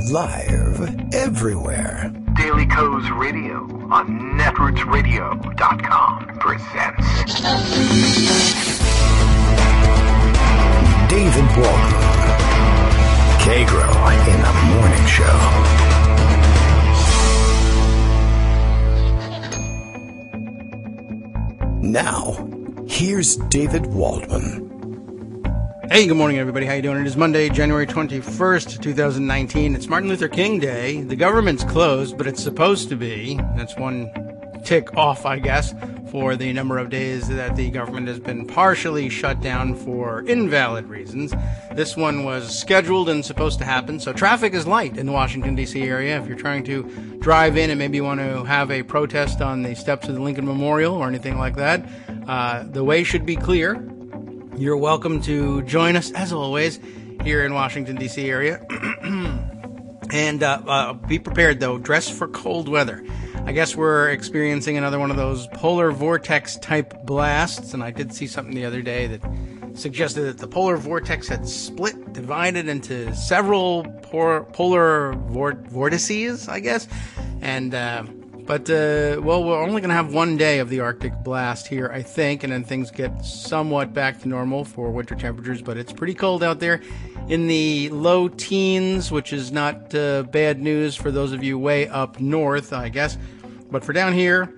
Live everywhere. Daily Co's Radio on netrootsradio.com presents David Waldman. Kagro in the Morning Show. Now, here's David Waldman. Hey, good morning, everybody. How you doing? It is Monday, January 21st, 2019. It's Martin Luther King Day. The government's closed, but it's supposed to be. That's one tick off, I guess, for the number of days that the government has been partially shut down for invalid reasons. This one was scheduled and supposed to happen, so traffic is light in the Washington, D.C. area. If you're trying to drive in and maybe you want to have a protest on the steps of the Lincoln Memorial or anything like that, the way should be clear. You're welcome to join us, as always, here in Washington, D.C. area. And be prepared, though. Dress for cold weather. I guess we're experiencing another one of those polar vortex-type blasts, and I did see something the other day that suggested that the polar vortex had split, divided into several polar vortices, I guess. And But we're only going to have one day of the Arctic blast here, I think, and then things get somewhat back to normal for winter temperatures, but it's pretty cold out there in the low teens, which is not bad news for those of you way up north, I guess. But for down here,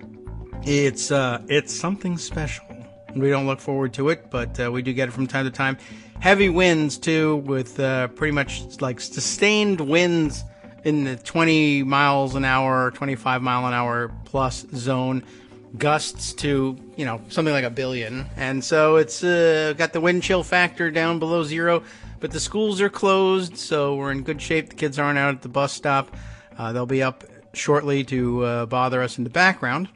it's something special. We don't look forward to it, but we do get it from time to time. Heavy winds, too, with pretty much like sustained winds in the 20 miles an hour, 25 mile an hour plus zone, gusts to, something like 1 billion. And so it's got the wind chill factor down below zero, but the schools are closed, so we're in good shape. The kids aren't out at the bus stop. They'll be up shortly to bother us in the background,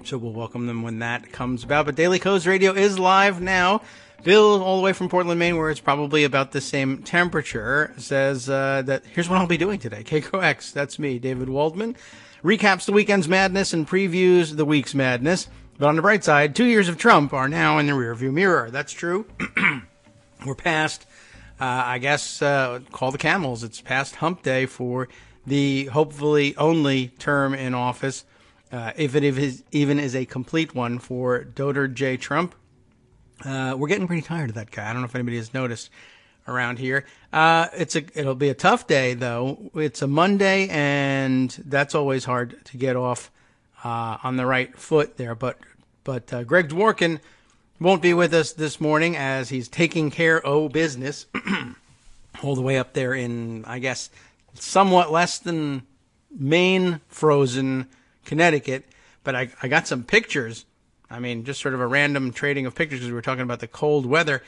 so we'll welcome them when that comes about. But Daily Co's Radio is live now. Bill, all the way from Portland, Maine, where it's probably about the same temperature, says that here's what I'll be doing today. Kagro X, that's me, David Waldman, recaps the weekend's madness and previews the week's madness. But on the bright side, 2 years of Trump are now in the rearview mirror. That's true. We're past, call the camels. It's past hump day for the hopefully only term in office, if it even is a complete one, for Doter J. Trump. We're getting pretty tired of that guy. I don't know if anybody has noticed around here. It'll be a tough day, though. It's a Monday, and that's always hard to get off on the right foot there. But Greg Dworkin won't be with us this morning as he's taking care of business all the way up there in, I guess, somewhat less than Maine frozen Connecticut. But I got some pictures. I mean, just sort of a random trading of pictures because we were talking about the cold weather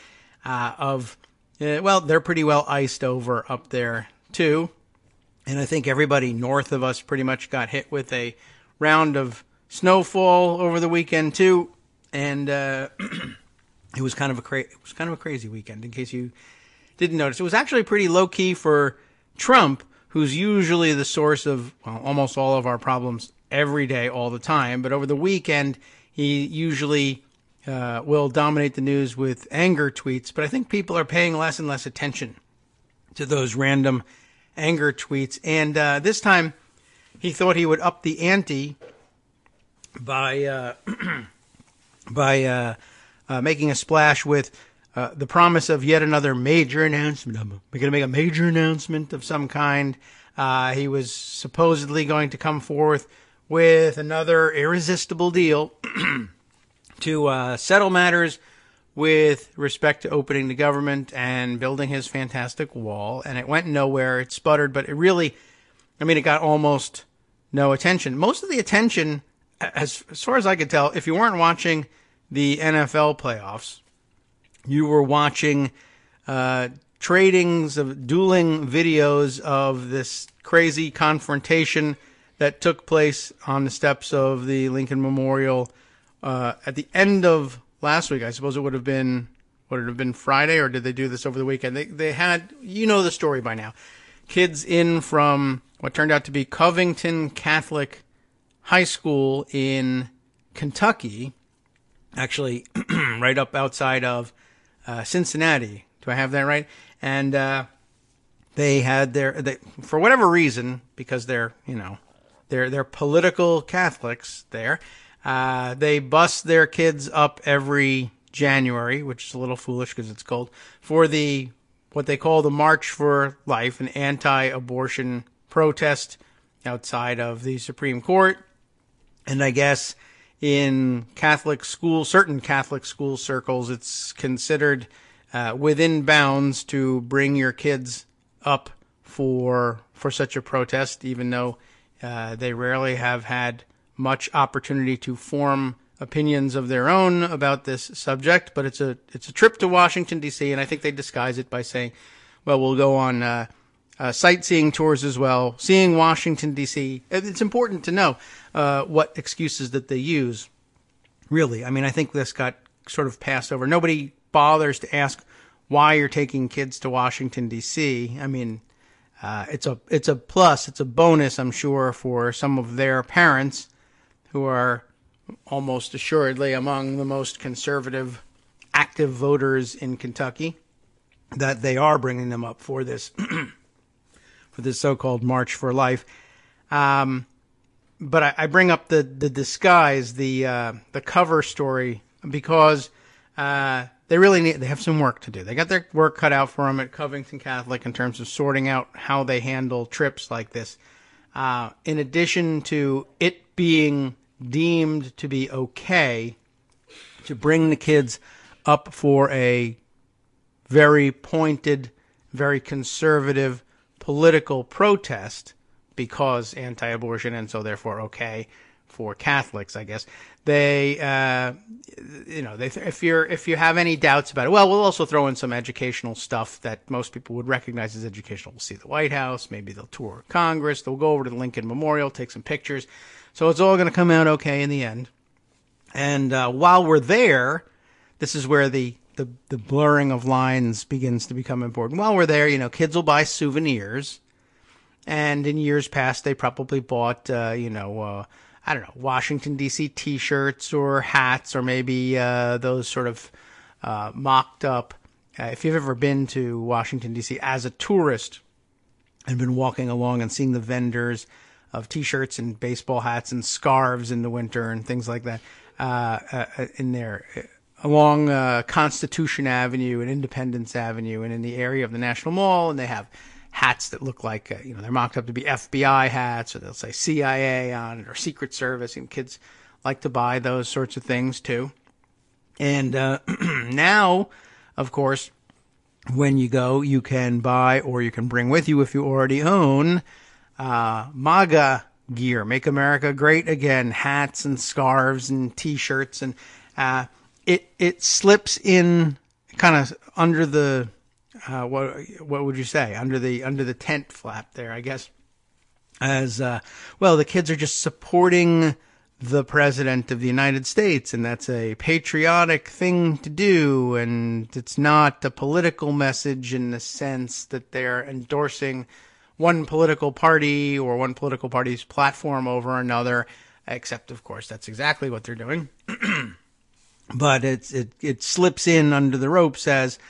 they're pretty well iced over up there, too. And I think everybody north of us pretty much got hit with a round of snowfall over the weekend, too. And it was kind of a crazy weekend, in case you didn't notice. It was actually pretty low-key for Trump, who's usually the source of almost all of our problems every day, all the time. But over the weekend, he usually will dominate the news with anger tweets, but I think people are paying less and less attention to those random anger tweets. And this time, he thought he would up the ante by making a splash with the promise of yet another major announcement. I'm going to make a major announcement of some kind. He was supposedly going to come forth with another irresistible deal to settle matters with respect to opening the government and building his fantastic wall. And it went nowhere. It sputtered, but it got almost no attention. Most of the attention, as far as I could tell, if you weren't watching the NFL playoffs, you were watching tradings of dueling videos of this crazy confrontation that took place on the steps of the Lincoln Memorial at the end of last week. I suppose it would have been Friday, or did they do this over the weekend? They had, the story by now. Kids in from what turned out to be Covington Catholic High School in Kentucky, actually right up outside of Cincinnati. Do I have that right? And they had for whatever reason, because they're political Catholics there, they bus their kids up every January, which is a little foolish because it's cold, for what they call the March for Life, an anti-abortion protest outside of the Supreme Court. And I guess in certain Catholic school circles, it's considered within bounds to bring your kids up for such a protest, even though they rarely have had much opportunity to form opinions of their own about this subject. But it's a trip to Washington, D.C., and I think they disguise it by saying, well, we'll go on sightseeing tours as well, seeing Washington, D.C. It's important to know what excuses that they use, really. I mean, I think this got sort of passed over. Nobody bothers to ask why you're taking kids to Washington, D.C. I mean, it's a plus, it's a bonus, I'm sure, for some of their parents who are almost assuredly among the most conservative active voters in Kentucky, that they are bringing them up for this for this so-called March for Life. But I bring up the disguise, the cover story, because they have some work to do. They got their work cut out for them at Covington Catholic in terms of sorting out how they handle trips like this. In addition to it being deemed to be okay to bring the kids up for a very pointed, very conservative political protest, because anti-abortion and so therefore okay for Catholics, I guess. They, if you have any doubts about it, well, we'll also throw in some educational stuff that most people would recognize as educational. We'll see the White House, maybe they'll tour Congress, they'll go over to the Lincoln Memorial, take some pictures. So it's all going to come out okay in the end. And while we're there, this is where the blurring of lines begins to become important. While we're there, kids will buy souvenirs. And in years past, they probably bought, Washington, D.C. T-shirts or hats, or maybe those sort of mocked up. If you've ever been to Washington, D.C. as a tourist and been walking along and seeing the vendors of T-shirts and baseball hats and scarves in the winter and things like that in there, along Constitution Avenue and Independence Avenue and in the area of the National Mall, and they have hats that look like, they're mocked up to be FBI hats, or they'll say CIA on it, or Secret Service, and kids like to buy those sorts of things too. And now, of course, when you go, you can buy, or you can bring with you if you already own, MAGA gear, Make America Great Again, hats and scarves and T-shirts, and it slips in kind of under the what would you say, under the tent flap there, I guess, as the kids are just supporting the President of the United States, and that's a patriotic thing to do, and it's not a political message in the sense that they're endorsing one political party or one political party's platform over another, except, of course, that's exactly what they're doing. But it slips in under the ropes as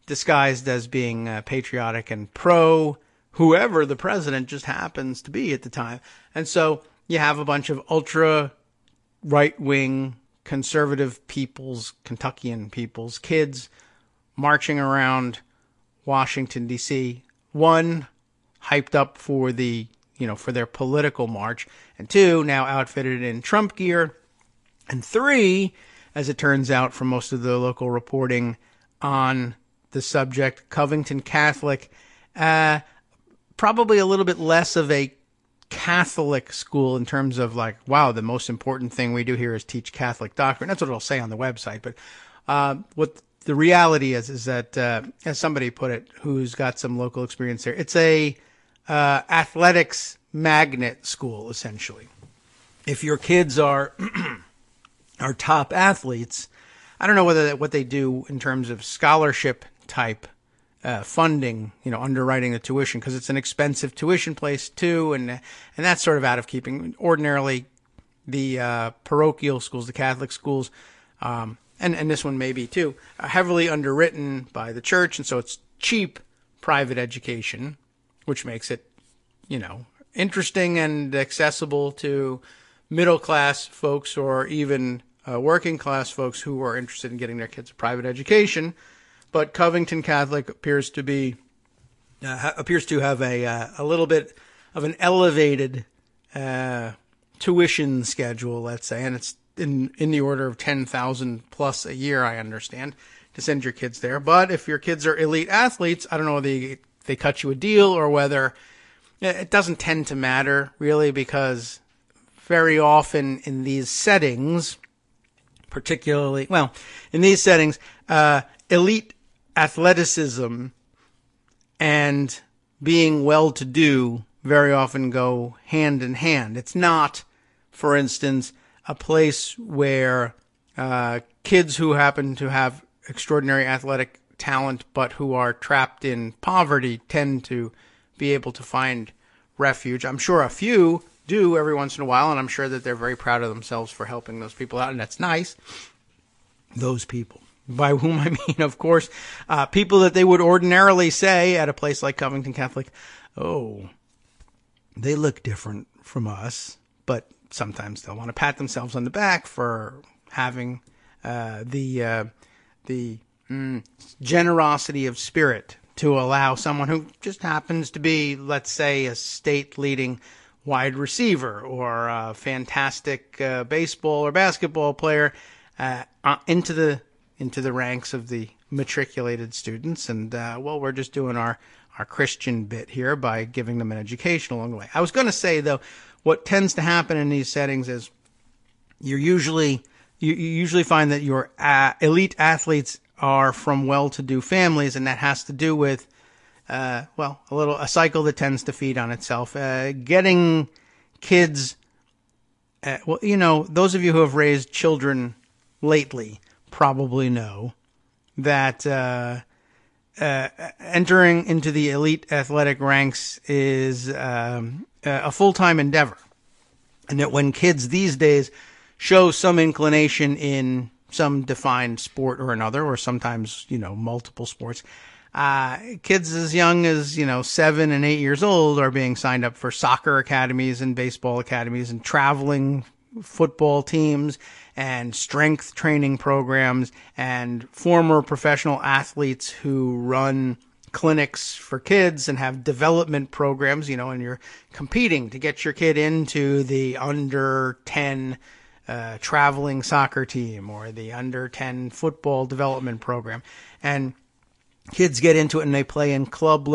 disguised as being patriotic and pro whoever the president just happens to be at the time. And so you have a bunch of ultra right-wing conservative Kentuckian people's kids marching around Washington, D.C. One, hyped up for for their political march, and two, now outfitted in Trump gear, and three, as it turns out from most of the local reporting on the subject, Covington Catholic, probably a little bit less of a Catholic school in terms of the most important thing we do here is teach Catholic doctrine. That's what it'll say on the website. But what the reality is that, as somebody put it, who's got some local experience there, it's a athletics magnet school, essentially. If your kids are top athletes, I don't know what they do in terms of scholarship type funding, underwriting the tuition, because it's an expensive tuition place too, and that's sort of out of keeping. Ordinarily, the parochial schools, the Catholic schools, and this one may be too, are heavily underwritten by the church, and so it's cheap private education. which makes it, interesting and accessible to middle-class folks or even working-class folks who are interested in getting their kids a private education. But Covington Catholic appears to have a little bit of an elevated tuition schedule, let's say, and it's in the order of $10,000 plus a year, I understand, to send your kids there. But if your kids are elite athletes, I don't know whether they cut you a deal or whether it doesn't tend to matter, really, because very often in these settings, elite athleticism and being well-to-do very often go hand in hand. It's not, for instance, a place where kids who happen to have extraordinary athletic talent but who are trapped in poverty tend to be able to find refuge. I'm sure a few do every once in a while, and I'm sure that they're very proud of themselves for helping those people out, and that's nice. Those people. By whom I mean, of course, people that they would ordinarily say at a place like Covington Catholic, oh, they look different from us, but sometimes they'll want to pat themselves on the back for having the generosity of spirit to allow someone who just happens to be, let's say, a state-leading wide receiver or a fantastic baseball or basketball player into the ranks of the matriculated students. And, we're just doing our Christian bit here by giving them an education along the way. I was going to say, though, what tends to happen in these settings is you usually find that your elite athletes are from well-to-do families, and that has to do with a cycle that tends to feed on itself. Getting kids, those of you who have raised children lately probably know that entering into the elite athletic ranks is a full-time endeavor, and that when kids these days show some inclination in some defined sport or another, or sometimes, multiple sports, kids as young as, 7 and 8 years old are being signed up for soccer academies and baseball academies and traveling football teams and strength training programs, and former professional athletes who run clinics for kids and have development programs, and you're competing to get your kid into the under 10 traveling soccer team or the under 10 football development program. And kids get into it and they play in club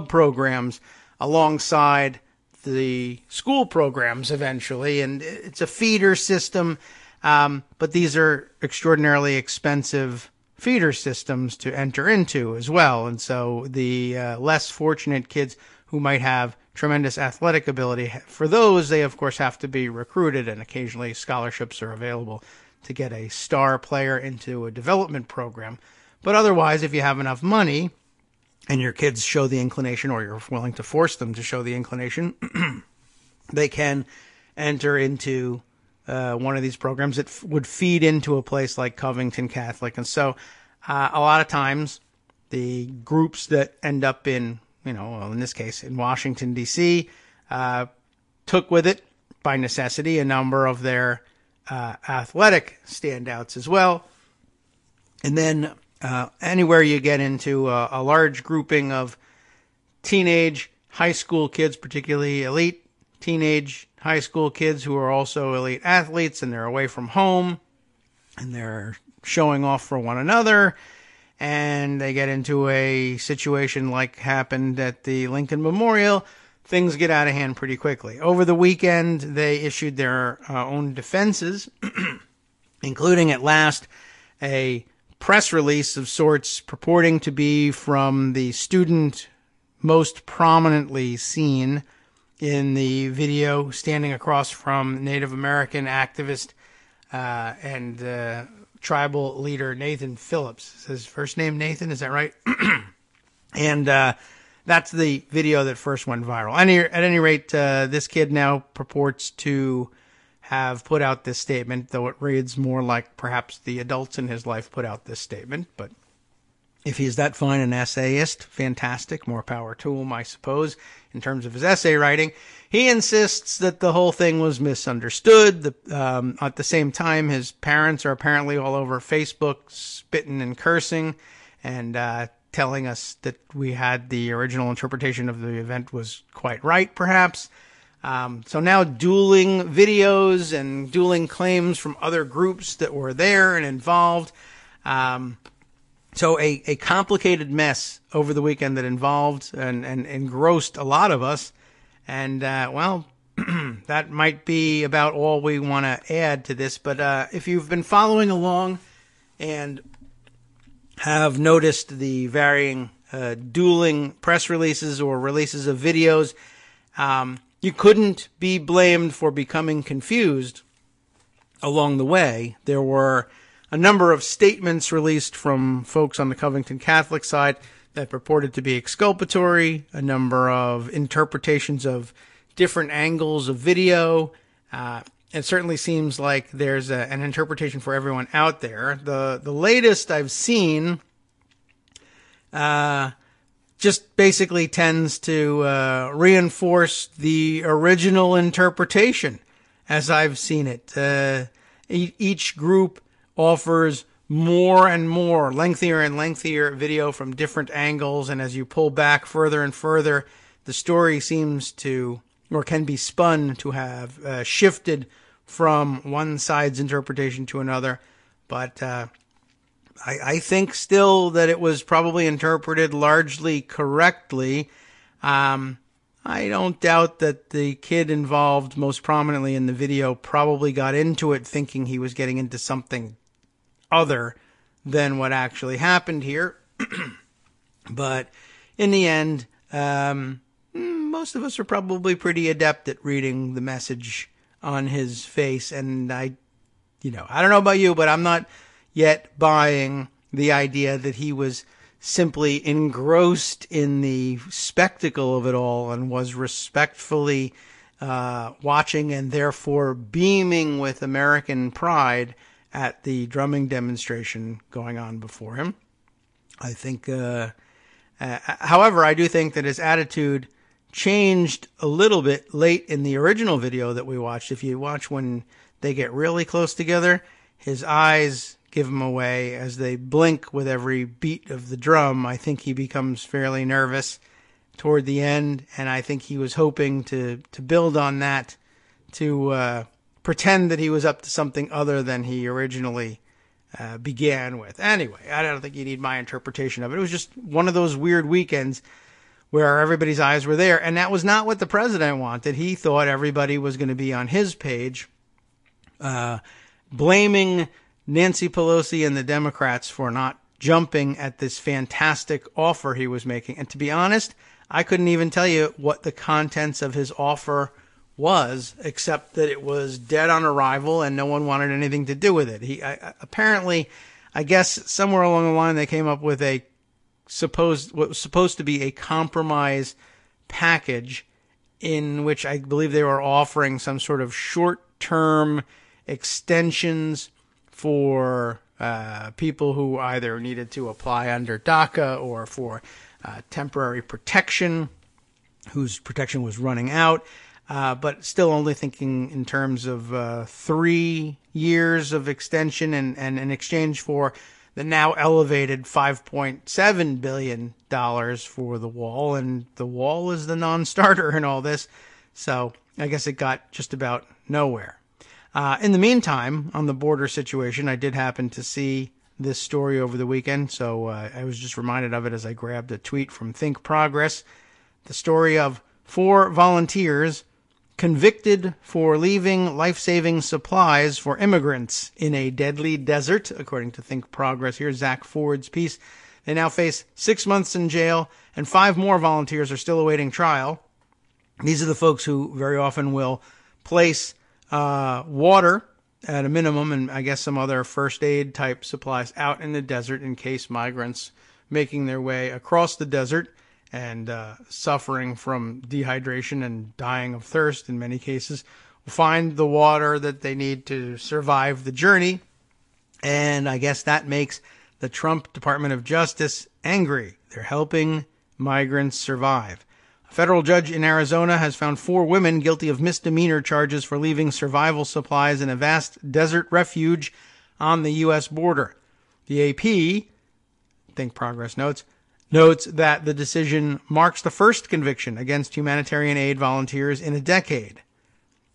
programs alongside the school programs eventually. And it's a feeder system. But these are extraordinarily expensive feeder systems to enter into as well. And so the less fortunate kids who might have tremendous athletic ability, for those, they of course have to be recruited, and occasionally scholarships are available to get a star player into a development program. But otherwise, if you have enough money and your kids show the inclination, or you're willing to force them to show the inclination, they can enter into one of these programs that would feed into a place like Covington Catholic. And so a lot of times the groups that end up in, in this case in Washington, D.C., took with it by necessity a number of their athletic standouts as well. And then anywhere you get into a large grouping of teenage high school kids, particularly elite teenage high school kids who are also elite athletes, and they're away from home and they're showing off for one another, and they get into a situation like happened at the Lincoln Memorial, things get out of hand pretty quickly. Over the weekend, they issued their own defenses, including at last a press release of sorts purporting to be from the student most prominently seen in the video, standing across from Native American activist and tribal leader Nathan Phillips. Is his first name Nathan? Is that right? And that's the video that first went viral. At any rate, this kid now purports to have put out this statement, though it reads more like perhaps the adults in his life put out this statement. But If he's that fine an essayist, fantastic, more power to him, I suppose, in terms of his essay writing. He insists that the whole thing was misunderstood. At the same time, his parents are apparently all over Facebook spitting and cursing and telling us that we had the original interpretation of the event was quite right, perhaps. So now dueling videos and dueling claims from other groups that were there and involved. So a complicated mess over the weekend that involved and engrossed a lot of us. And, that might be about all we want to add to this. But if you've been following along and have noticed the varying dueling press releases or releases of videos, you couldn't be blamed for becoming confused along the way. There were a number of statements released from folks on the Covington Catholic side that purported to be exculpatory, a number of interpretations of different angles of video. It certainly seems like there's an interpretation for everyone out there. The latest I've seen just basically tends to reinforce the original interpretation as I've seen it. Each group offers more and more, lengthier and lengthier video from different angles, and as you pull back further and further, the story seems to, or can be spun to have shifted from one side's interpretation to another. But I think still that it was probably interpreted largely correctly. I don't doubt that the kid involved most prominently in the video probably got into it thinking he was getting into something other than what actually happened here. But in the end, most of us are probably pretty adept at reading the message on his face. And I don't know about you, but I'm not yet buying the idea that he was simply engrossed in the spectacle of it all and was respectfully watching and therefore beaming with American pride at the drumming demonstration going on before him. I think, however, I do think that his attitude changed a little bit late in the original video that we watched. If you watch when they get really close together, his eyes give him away as they blink with every beat of the drum. I think he becomes fairly nervous toward the end, and I think he was hoping to build on that, to pretend that he was up to something other than he originally began with. Anyway, I don't think you need my interpretation of it. It was just one of those weird weekends where everybody's eyes were there, and that was not what the president wanted. He thought everybody was going to be on his page, blaming Nancy Pelosi and the Democrats for not jumping at this fantastic offer he was making. And to be honest, I couldn't even tell you what the contents of his offer was, except that it was dead on arrival and no one wanted anything to do with it. Apparently, I guess somewhere along the line they came up with what was supposed to be a compromise package in which I believe they were offering some sort of short-term extensions for people who either needed to apply under DACA or for temporary protection, whose protection was running out, but still only thinking in terms of 3 years of extension and in exchange for the now elevated $5.7 billion for the wall. And the wall is the non-starter in all this, so I guess it got just about nowhere. In the meantime, on the border situation, I did happen to see this story over the weekend, so I was just reminded of it as I grabbed a tweet from Think Progress. The story of 4 volunteers convicted for leaving life-saving supplies for immigrants in a deadly desert, according to Think Progress. Here's Zach Ford's piece. They now face 6 months in jail, and 5 more volunteers are still awaiting trial. These are the folks who very often will place water at a minimum, and I guess some other first aid type supplies out in the desert in case migrants making their way across the desert and suffering from dehydration and dying of thirst in many cases will find the water that they need to survive the journey. And I guess that makes the Trump Department of Justice angry. They're helping migrants survive. A federal judge in Arizona has found 4 women guilty of misdemeanor charges for leaving survival supplies in a vast desert refuge on the U.S. border. The AP, Think Progress notes that the decision marks the first conviction against humanitarian aid volunteers in a decade.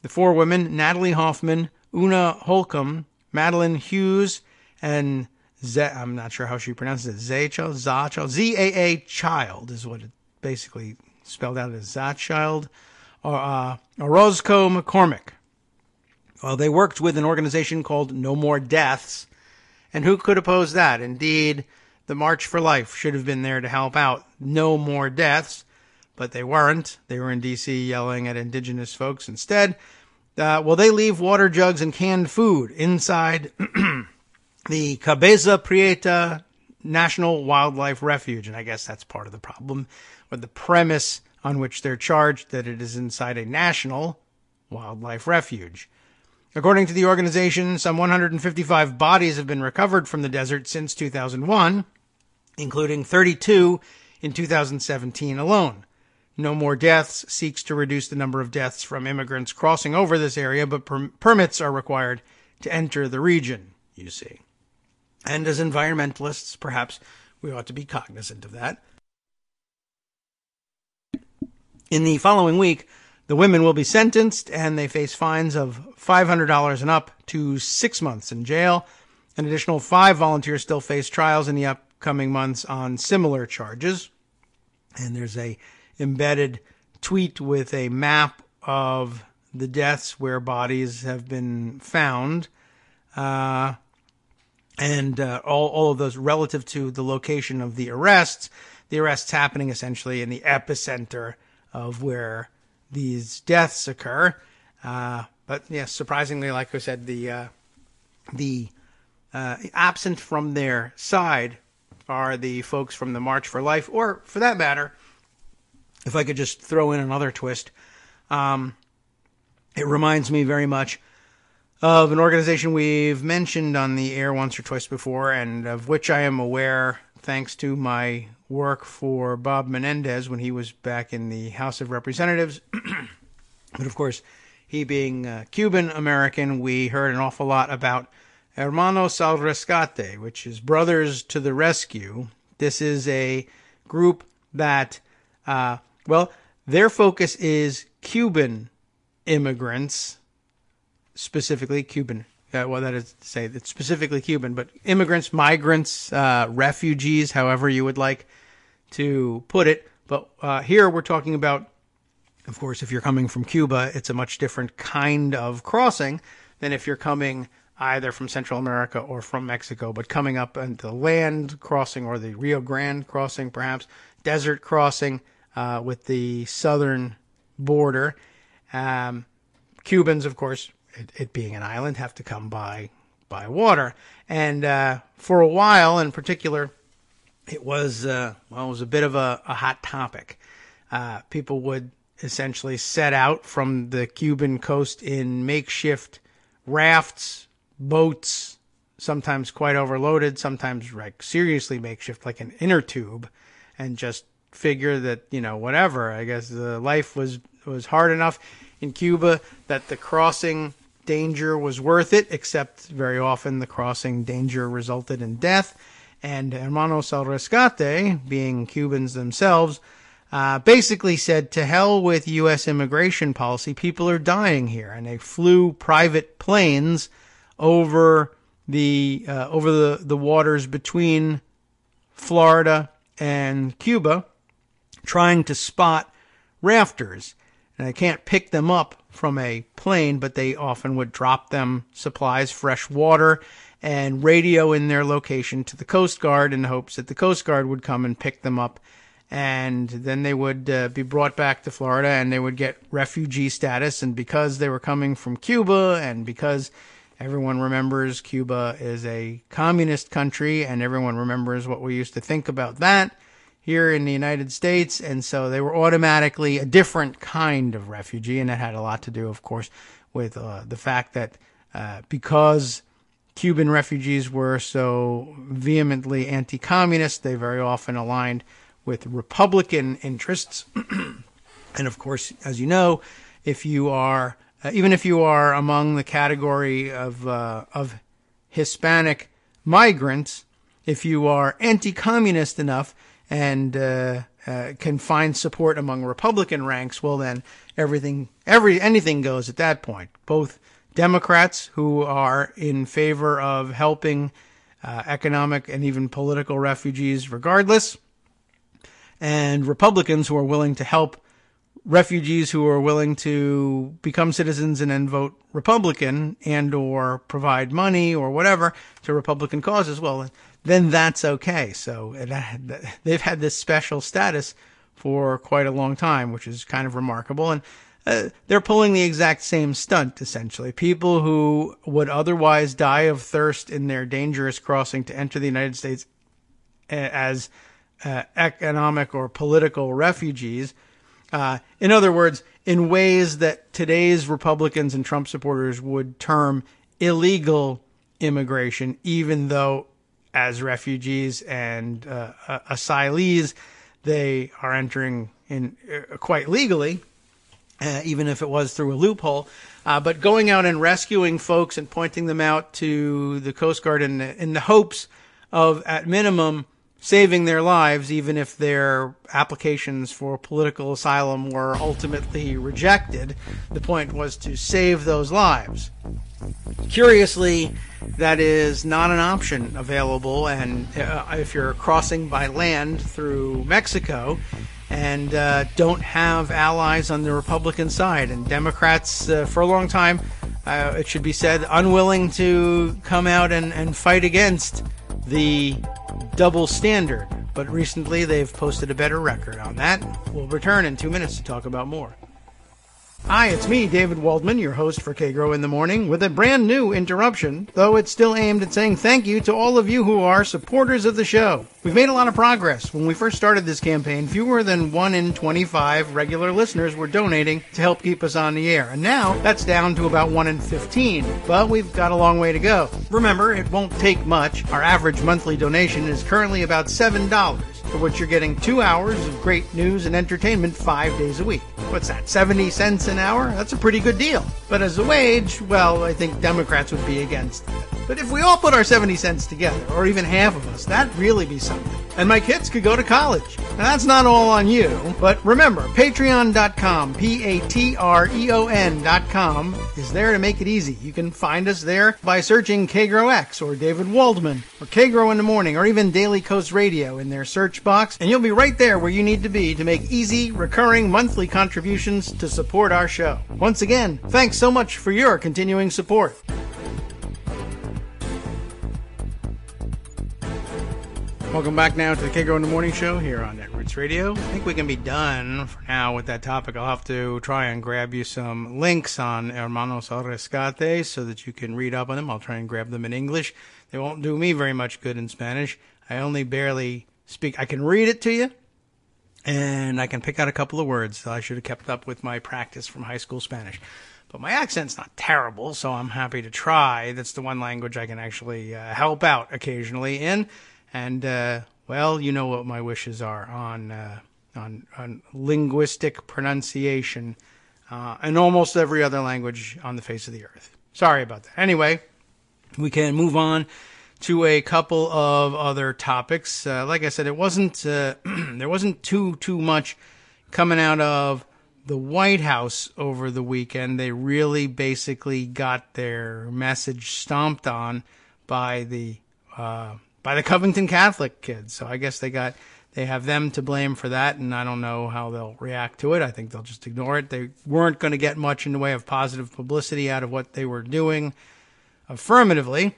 The 4 women, Natalie Hoffman, Una Holcomb, Madeline Hughes, and I'm not sure how she pronounces it, Zaa Child is what it basically spelled out as, Zachild, Orozco McCormick. Well, they worked with an organization called No More Deaths, and who could oppose that? Indeed, the March for Life should have been there to help out No More Deaths, but they weren't. They were in D.C. yelling at indigenous folks instead. They leave water jugs and canned food inside the Cabeza Prieta National Wildlife Refuge, and I guess that's part of the problem, or the premise on which they're charged, that it is inside a national wildlife refuge. According to the organization, some 155 bodies have been recovered from the desert since 2001, including 32 in 2017 alone. No More Deaths seeks to reduce the number of deaths from immigrants crossing over this area, but permits are required to enter the region, you see. And as environmentalists, perhaps we ought to be cognizant of that. In the following week, the women will be sentenced, and they face fines of $500 and up to 6 months in jail. An additional 5 volunteers still face trials in the upcoming months on similar charges. And there's a embedded tweet with a map of the deaths where bodies have been found, and all of those relative to the location of the arrests. The arrests happening essentially in the epicenter of where these deaths occur. But yes, surprisingly, like I said, the absent from their side are the folks from the March for Life, or for that matter, if I could just throw in another twist, it reminds me very much of an organization we've mentioned on the air once or twice before, and of which I am aware thanks to my work for Bob Menendez when he was back in the House of Representatives. But of course, he being Cuban-American, we heard an awful lot about Hermanos al Rescate, which is Brothers to the Rescue. This is a group that, their focus is Cuban immigrants, specifically Cuban. That is to say, it's specifically Cuban, but immigrants, migrants, refugees, however you would like to put it. But here we're talking about, of course, if you're coming from Cuba, it's a much different kind of crossing than if you're coming either from Central America or from Mexico, but coming up into the land crossing, or the Rio Grande crossing, perhaps, desert crossing with the southern border. Cubans, of course, it being an island, have to come by water. And for a while, in particular, it was a bit of a hot topic. People would essentially set out from the Cuban coast in makeshift rafts, boats, sometimes quite overloaded, sometimes like seriously makeshift, like an inner tube, and just figure that, whatever, I guess the life was hard enough in Cuba that the crossing danger was worth it, except very often the crossing danger resulted in death. And Hermanos al Rescate, being Cubans themselves, basically said, to hell with U.S. immigration policy, people are dying here. And they flew private planes over the waters between Florida and Cuba, trying to spot rafters. And I can't pick them up from a plane, but they often would drop them supplies, fresh water, and radio in their location to the Coast Guard in hopes that the Coast Guard would come and pick them up. And then they would be brought back to Florida, and they would get refugee status. And because they were coming from Cuba, and because everyone remembers Cuba is a communist country, and everyone remembers what we used to think about that here in the United States, and so they were automatically a different kind of refugee. And that had a lot to do, of course, with the fact that because Cuban refugees were so vehemently anti-communist, they very often aligned with Republican interests. And of course, as you know, if you are, even if you are among the category of Hispanic migrants, if you are anti-communist enough and can find support among Republican ranks, well then anything goes at that point. Both Democrats who are in favor of helping economic and even political refugees regardless, and Republicans who are willing to help refugees who are willing to become citizens and then vote Republican and or provide money or whatever to Republican causes, well, then that's okay. So they've had this special status for quite a long time, which is kind of remarkable. And they're pulling the exact same stunt, essentially. People who would otherwise die of thirst in their dangerous crossing to enter the United States as economic or political refugees, in other words, in ways that today's Republicans and Trump supporters would term illegal immigration, even though as refugees and asylees, they are entering in quite legally, even if it was through a loophole. But going out and rescuing folks and pointing them out to the Coast Guard in the hopes of, at minimum, saving their lives, even if their applications for political asylum were ultimately rejected. The point was to save those lives. Curiously, that is not an option available, and if you're crossing by land through Mexico and don't have allies on the Republican side, and Democrats for a long time, it should be said, unwilling to come out and fight against the double standard. But recently they've posted a better record on that. We'll return in 2 minutes to talk about more. Hi, it's me, David Waldman, your host for Kagro in the Morning, with a brand new interruption, though it's still aimed at saying thank you to all of you who are supporters of the show. We've made a lot of progress. When we first started this campaign, fewer than 1 in 25 regular listeners were donating to help keep us on the air, and now that's down to about 1 in 15, but we've got a long way to go. Remember, it won't take much. Our average monthly donation is currently about $7, for which you're getting 2 hours of great news and entertainment 5 days a week. What's that, 70 cents an hour? That's a pretty good deal. But as a wage, well, I think Democrats would be against that. But if we all put our 70 cents together, or even half of us, that'd really be something. And my kids could go to college. Now, that's not all on you, but remember, patreon.com, Patreon.com, is there to make it easy. You can find us there by searching Kagro X, or David Waldman, or Kagro in the Morning, or even Daily Coast Radio in their search box, and you'll be right there where you need to be to make easy, recurring monthly contributions to support our show. Once again, thanks so much for your continuing support. Welcome back now to the Kagro in the Morning Show here on Netroots Radio. I think we can be done for now with that topic. I'll have to try and grab you some links on Hermanos al Rescate so that you can read up on them. I'll try and grab them in English. They won't do me very much good in Spanish. I only barely speak. I can read it to you, and I can pick out a couple of words. So I should have kept up with my practice from high school Spanish. But my accent's not terrible, so I'm happy to try. That's the one language I can actually help out occasionally in. And, well, you know what my wishes are on linguistic pronunciation in almost every other language on the face of the earth. Sorry about that. Anyway, we can move on to a couple of other topics. Like I said, it wasn't there wasn't too much coming out of the White House over the weekend. They really basically got their message stomped on by the Covington Catholic kids. So I guess they have them to blame for that, and I don't know how they'll react to it. I think they'll just ignore it. They weren't going to get much in the way of positive publicity out of what they were doing affirmatively,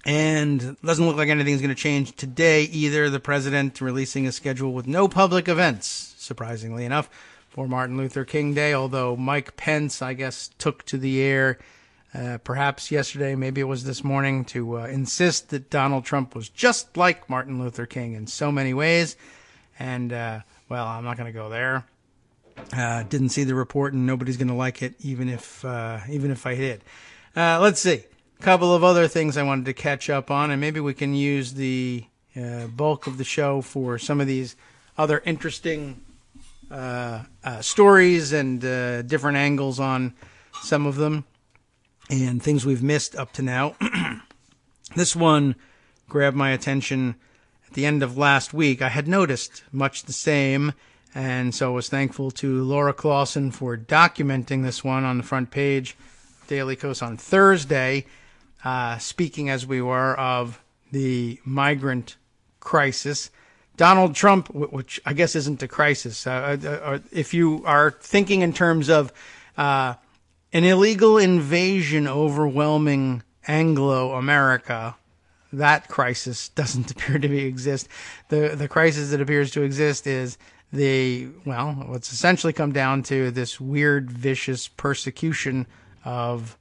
and it doesn't look like anything's going to change today either. The president releasing a schedule with no public events, surprisingly enough, for Martin Luther King Day, although Mike Pence, I guess, took to the air perhaps yesterday, maybe it was this morning, to insist that Donald Trump was just like Martin Luther King in so many ways. And, well, I'm not going to go there. Didn't see the report, and nobody's going to like it, even if I did. Let's see. couple of other things I wanted to catch up on, and maybe we can use the bulk of the show for some of these other interesting stories and different angles on some of them and things we've missed up to now. This one grabbed my attention at the end of last week. I had noticed much the same, and so I was thankful to Laura Clausen for documenting this one on the front page of Daily Kos on Thursday, speaking as we were of the migrant crisis. Donald Trump, which I guess isn't a crisis, if you are thinking in terms of an illegal invasion overwhelming Anglo-America, that crisis doesn't appear to exist. The crisis that appears to exist is what's essentially come down to this weird, vicious persecution of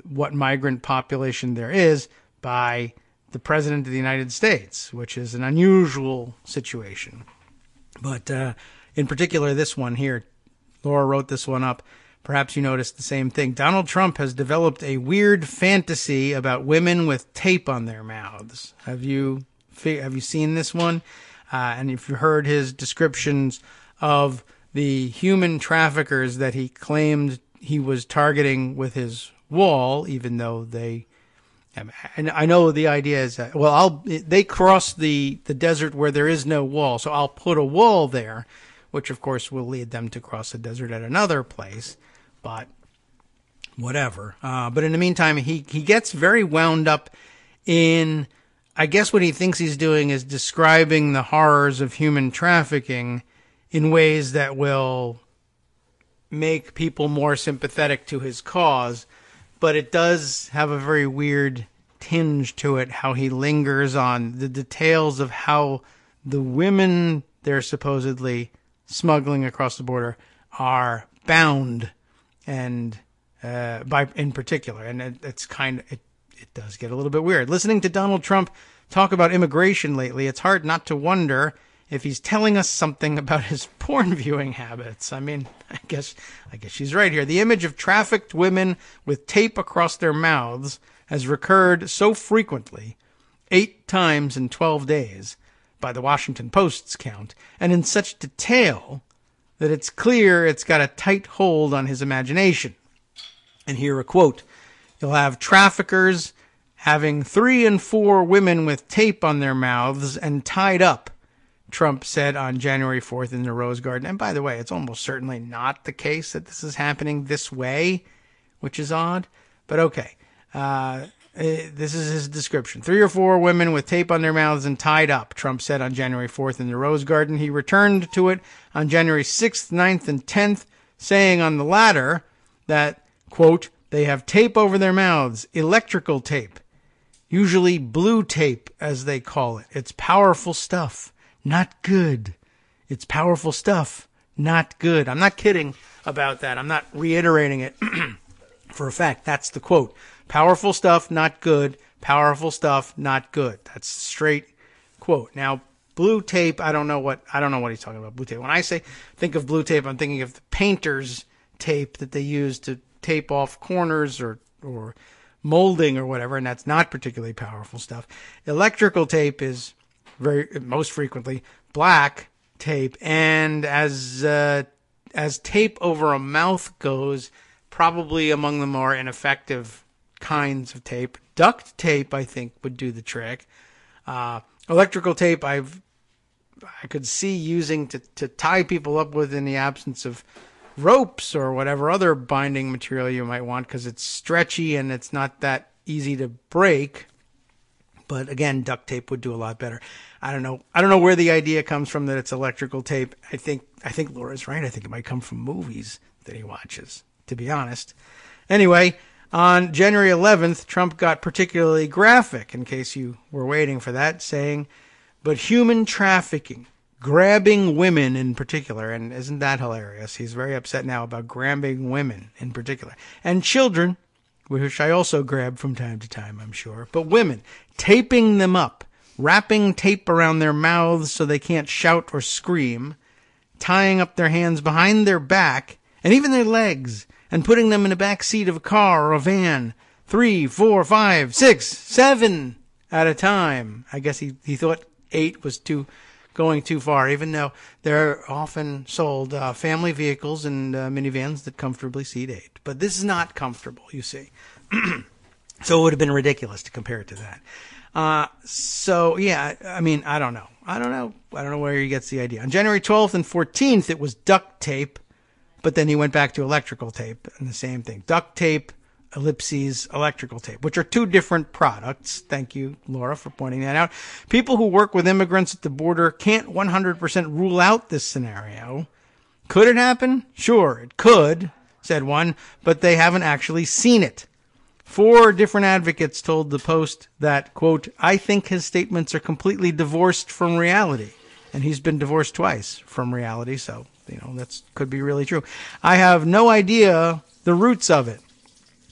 what migrant population there is by the President of the United States, which is an unusual situation. But in particular, this one here, Laura wrote this one up. Perhaps you noticed the same thing. Donald Trump has developed a weird fantasy about women with tape on their mouths. Have you seen this one? And if you heard his descriptions of the human traffickers that he claimed he was targeting with his wall, even though and I know the idea is that, they cross the desert where there is no wall, so I'll put a wall there, which of course will lead them to cross the desert at another place, but whatever. But in the meantime, he gets very wound up in, I guess what he thinks he's doing is describing the horrors of human trafficking in ways that will make people more sympathetic to his cause. But it does have a very weird tinge to it, how he lingers on the details of how the women they're supposedly smuggling across the border are bound, and in particular. And it does get a little bit weird. Listening to Donald Trump talk about immigration lately, it's hard not to wonder if he's telling us something about his porn viewing habits. I mean, I guess she's right here. The image of trafficked women with tape across their mouths has recurred so frequently, 8 times in 12 days, by the Washington Post's count, and in such detail that it's clear it's got a tight hold on his imagination. And here a quote: "You'll have traffickers having 3 and 4 women with tape on their mouths and tied up," Trump said on January 4th in the Rose Garden. And by the way, it's almost certainly not the case that this is happening this way, which is odd. But okay, this is his description. 3 or 4 women with tape on their mouths and tied up, Trump said on January 4th in the Rose Garden. He returned to it on January 6th, 9th, and 10th, saying on the latter that, quote, "They have tape over their mouths, electrical tape, usually blue tape, as they call it. It's powerful stuff. Not good. It's powerful stuff. Not good." I'm not kidding about that. I'm not reiterating it for a fact. That's the quote. Powerful stuff, not good. Powerful stuff, not good. That's a straight quote. Now, blue tape, I don't know what he's talking about. Blue tape. When I think of blue tape, I'm thinking of the painter's tape that they use to tape off corners or molding or whatever, and that's not particularly powerful stuff. Electrical tape is most frequently black tape, and as tape over a mouth goes, probably among the more ineffective kinds of tape, duct tape I think would do the trick. Electrical tape I could see using to tie people up with in the absence of ropes or whatever other binding material you might want, because it's stretchy and it's not that easy to break. But again, duct tape would do a lot better. I don't know where the idea comes from that it's electrical tape. I think Laura's right. I think it might come from movies that he watches, to be honest. Anyway, on January 11th, Trump got particularly graphic, in case you were waiting for that, saying, "But human trafficking, grabbing women in particular," and isn't that hilarious? He's very upset now about grabbing women in particular, and children, which I also grab from time to time, I'm sure, but women, taping them up, wrapping tape around their mouths so they can't shout or scream, tying up their hands behind their back and even their legs, and putting them in the back seat of a car or a van, 3, 4, 5, 6, 7 at a time. I guess he thought 8 was going too far, even though they're often sold family vehicles and minivans that comfortably seat 8. But this is not comfortable, you see. So it would have been ridiculous to compare it to that. So, yeah, I mean, I don't know. I don't know where he gets the idea. On January 12th and 14th, it was duct tape, but then he went back to electrical tape and the same thing. Duct tape, ellipses, electrical tape, which are two different products. Thank you, Laura, for pointing that out. People who work with immigrants at the border can't 100% rule out this scenario. Could it happen? Sure, it could, said one, but they haven't actually seen it. 4 different advocates told the Post that, quote, I think his statements are completely divorced from reality. And he's been divorced twice from reality, so, that could be really true. I have no idea the roots of it.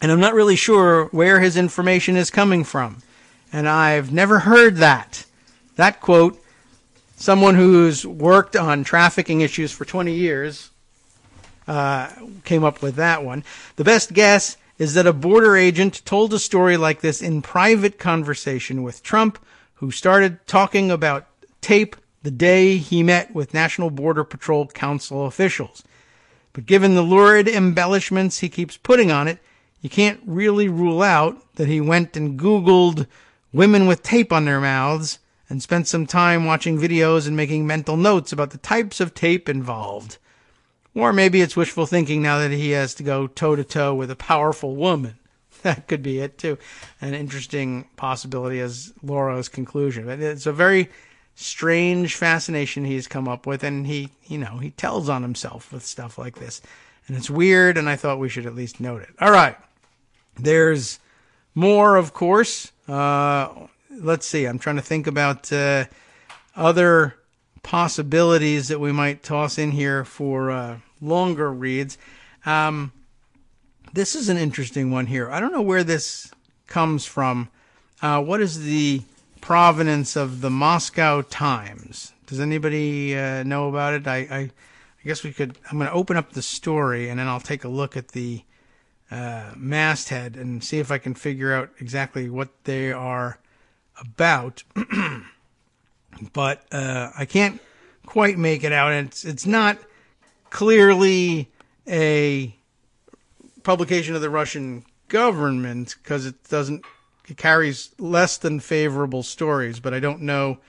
And I'm not really sure where his information is coming from. And I've never heard that. That quote, someone who's worked on trafficking issues for 20 years came up with that one. The best guess is that a border agent told a story like this in private conversation with Trump, who started talking about tape the day he met with National Border Patrol Council officials. But given the lurid embellishments he keeps putting on it, you can't really rule out that he went and Googled women with tape on their mouths and spent some time watching videos and making mental notes about the types of tape involved. Or maybe it's wishful thinking now that he has to go toe-to-toe with a powerful woman. That could be it, too. An interesting possibility as Laura's conclusion. But it's a very strange fascination he's come up with, and he tells on himself with stuff like this. And it's weird, and I thought we should at least note it. All right. There's more, of course. Let's see. I'm trying to think about other possibilities that we might toss in here for longer reads. This is an interesting one here. I don't know where this comes from. What is the provenance of the Moscow Times? Does anybody know about it? I guess we could. I'm going to open up the story and then I'll take a look at the masthead and see if I can figure out exactly what they are about. But I can't quite make it out. It's not clearly a publication of the Russian government because it carries less than favorable stories. But I don't know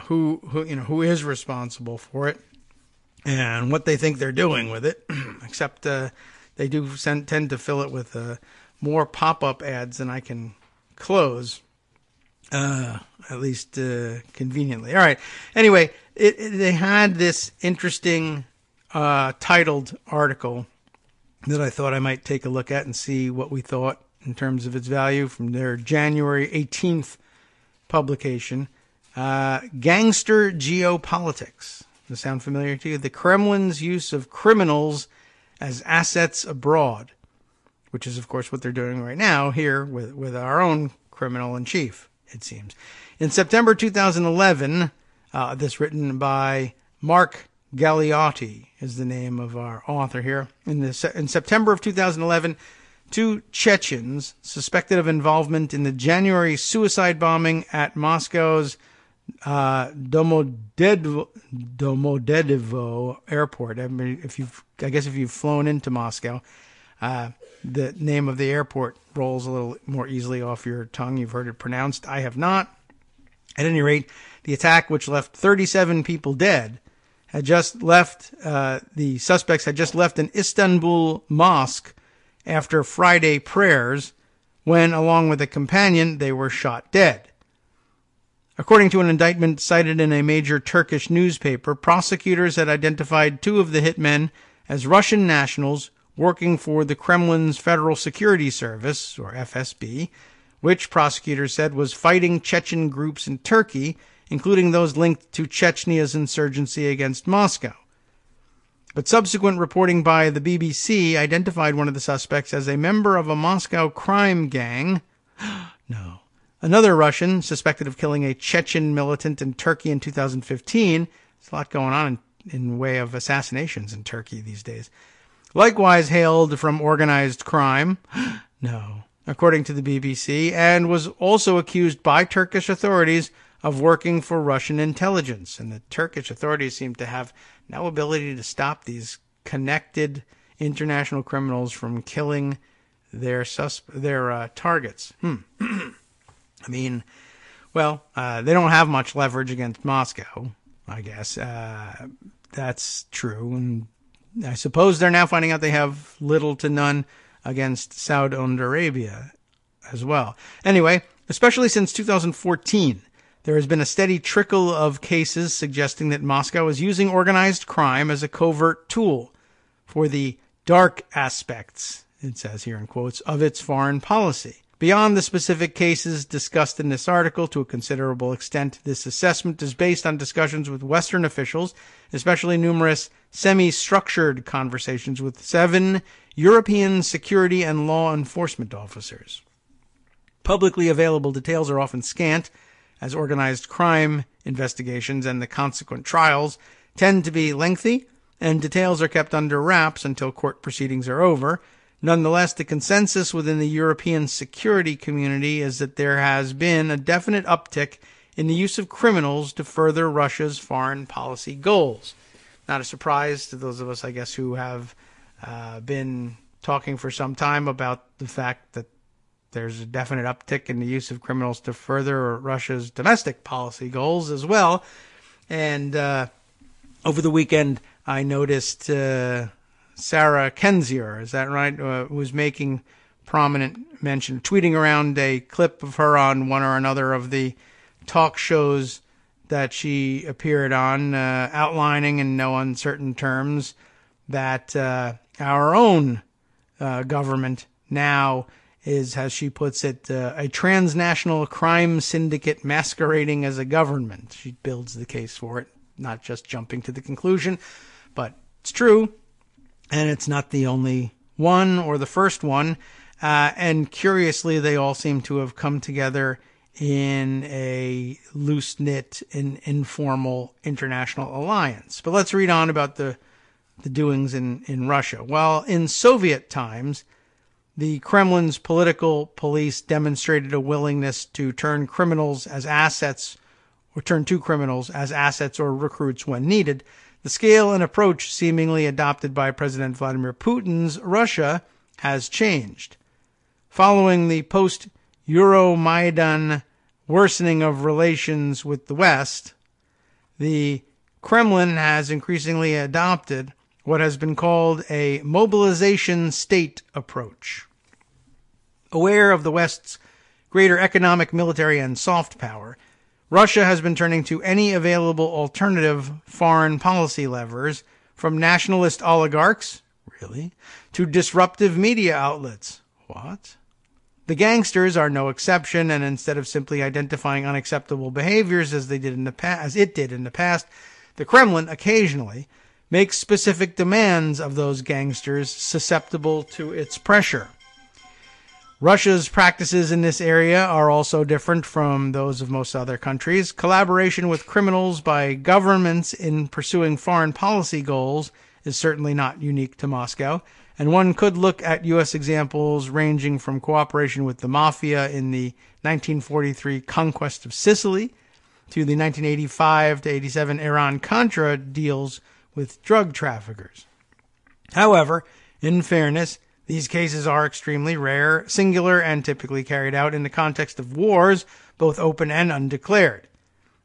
who is responsible for it and what they think they're doing with it. Except they do tend to fill it with more pop-up ads than I can close. At least conveniently. All right. Anyway, they had this interesting titled article that I thought I might take a look at and see what we thought in terms of its value from their January 18th publication. Gangster Geopolitics. Does that sound familiar to you? The Kremlin's use of criminals as assets abroad, which is, of course, what they're doing right now here with our own criminal in chief, it seems. In September 2011, this written by Mark Galliotti is the name of our author here. In September of 2011, 2 Chechens suspected of involvement in the January suicide bombing at Moscow's Domodedovo airport. I mean, if you've flown into Moscow, the name of the airport rolls a little more easily off your tongue. You've heard it pronounced. I have not. At any rate, the attack, which left 37 people dead, had just left. The suspects had just left an Istanbul mosque after Friday prayers, when, along with a companion, they were shot dead. According to an indictment cited in a major Turkish newspaper, prosecutors had identified 2 of the hitmen as Russian nationals working for the Kremlin's Federal Security Service, or FSB, which prosecutors said was fighting Chechen groups in Turkey, including those linked to Chechnya's insurgency against Moscow. But subsequent reporting by the BBC identified one of the suspects as a member of a Moscow crime gang. No. Another Russian suspected of killing a Chechen militant in Turkey in 2015. There's a lot going on in way of assassinations in Turkey these days. Likewise hailed from organized crime. No. according to the BBC, and was also accused by Turkish authorities of working for Russian intelligence. And the Turkish authorities seem to have no ability to stop these connected international criminals from killing their targets. I mean, well, they don't have much leverage against Moscow, I guess. That's true. And I suppose they're now finding out they have little to none against Saudi Arabia as well. Anyway, especially since 2014, there has been a steady trickle of cases suggesting that Moscow is using organized crime as a covert tool for the dark aspects, it says here in quotes, of its foreign policy. Beyond the specific cases discussed in this article, to a considerable extent, this assessment is based on discussions with Western officials, especially numerous semi-structured conversations with 7 European security and law enforcement officers. Publicly available details are often scant, as organized crime investigations and the consequent trials tend to be lengthy, and details are kept under wraps until court proceedings are over. Nonetheless, the consensus within the European security community is that there has been a definite uptick in the use of criminals to further Russia's foreign policy goals. Not a surprise to those of us, I guess, who have been talking for some time about the fact that there's a definite uptick in the use of criminals to further Russia's domestic policy goals as well. And over the weekend, I noticed Sarah Kendzior, is that right, was making prominent mention, tweeting around a clip of her on one or another of the talk shows that she appeared on, outlining in no uncertain terms that our own government now is, as she puts it, a transnational crime syndicate masquerading as a government. She builds the case for it, not just jumping to the conclusion, but it's true, and it's not the only one or the first one. And curiously, they all seem to have come together in a loose-knit and informal international alliance. But let's read on about the doings in Russia. While in Soviet times, the Kremlin's political police demonstrated a willingness to turn criminals as assets, or turn to criminals as assets or recruits when needed, the scale and approach seemingly adopted by President Vladimir Putin's Russia has changed. Following the post-Euromaidan worsening of relations with the West, the Kremlin has increasingly adopted what has been called a mobilization state approach. Aware of the West's greater economic, military, and soft power, Russia has been turning to any available alternative foreign policy levers, from nationalist oligarchs, really, to disruptive media outlets. What? The gangsters are no exception, and instead of simply identifying unacceptable behaviors as it did in the past, the Kremlin occasionally makes specific demands of those gangsters susceptible to its pressure. Russia's practices in this area are also different from those of most other countries. Collaboration with criminals by governments in pursuing foreign policy goals is certainly not unique to Moscow, and one could look at U.S. examples ranging from cooperation with the mafia in the 1943 conquest of Sicily to the 1985 to 87 Iran-Contra deals with drug traffickers. However, in fairness, these cases are extremely rare, singular, and typically carried out in the context of wars, both open and undeclared.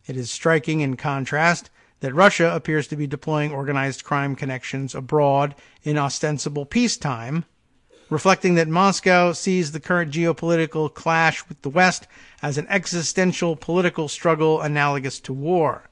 It is striking, in contrast, that Russia appears to be deploying organized crime connections abroad in ostensible peacetime, reflecting that Moscow sees the current geopolitical clash with the West as an existential political struggle analogous to war.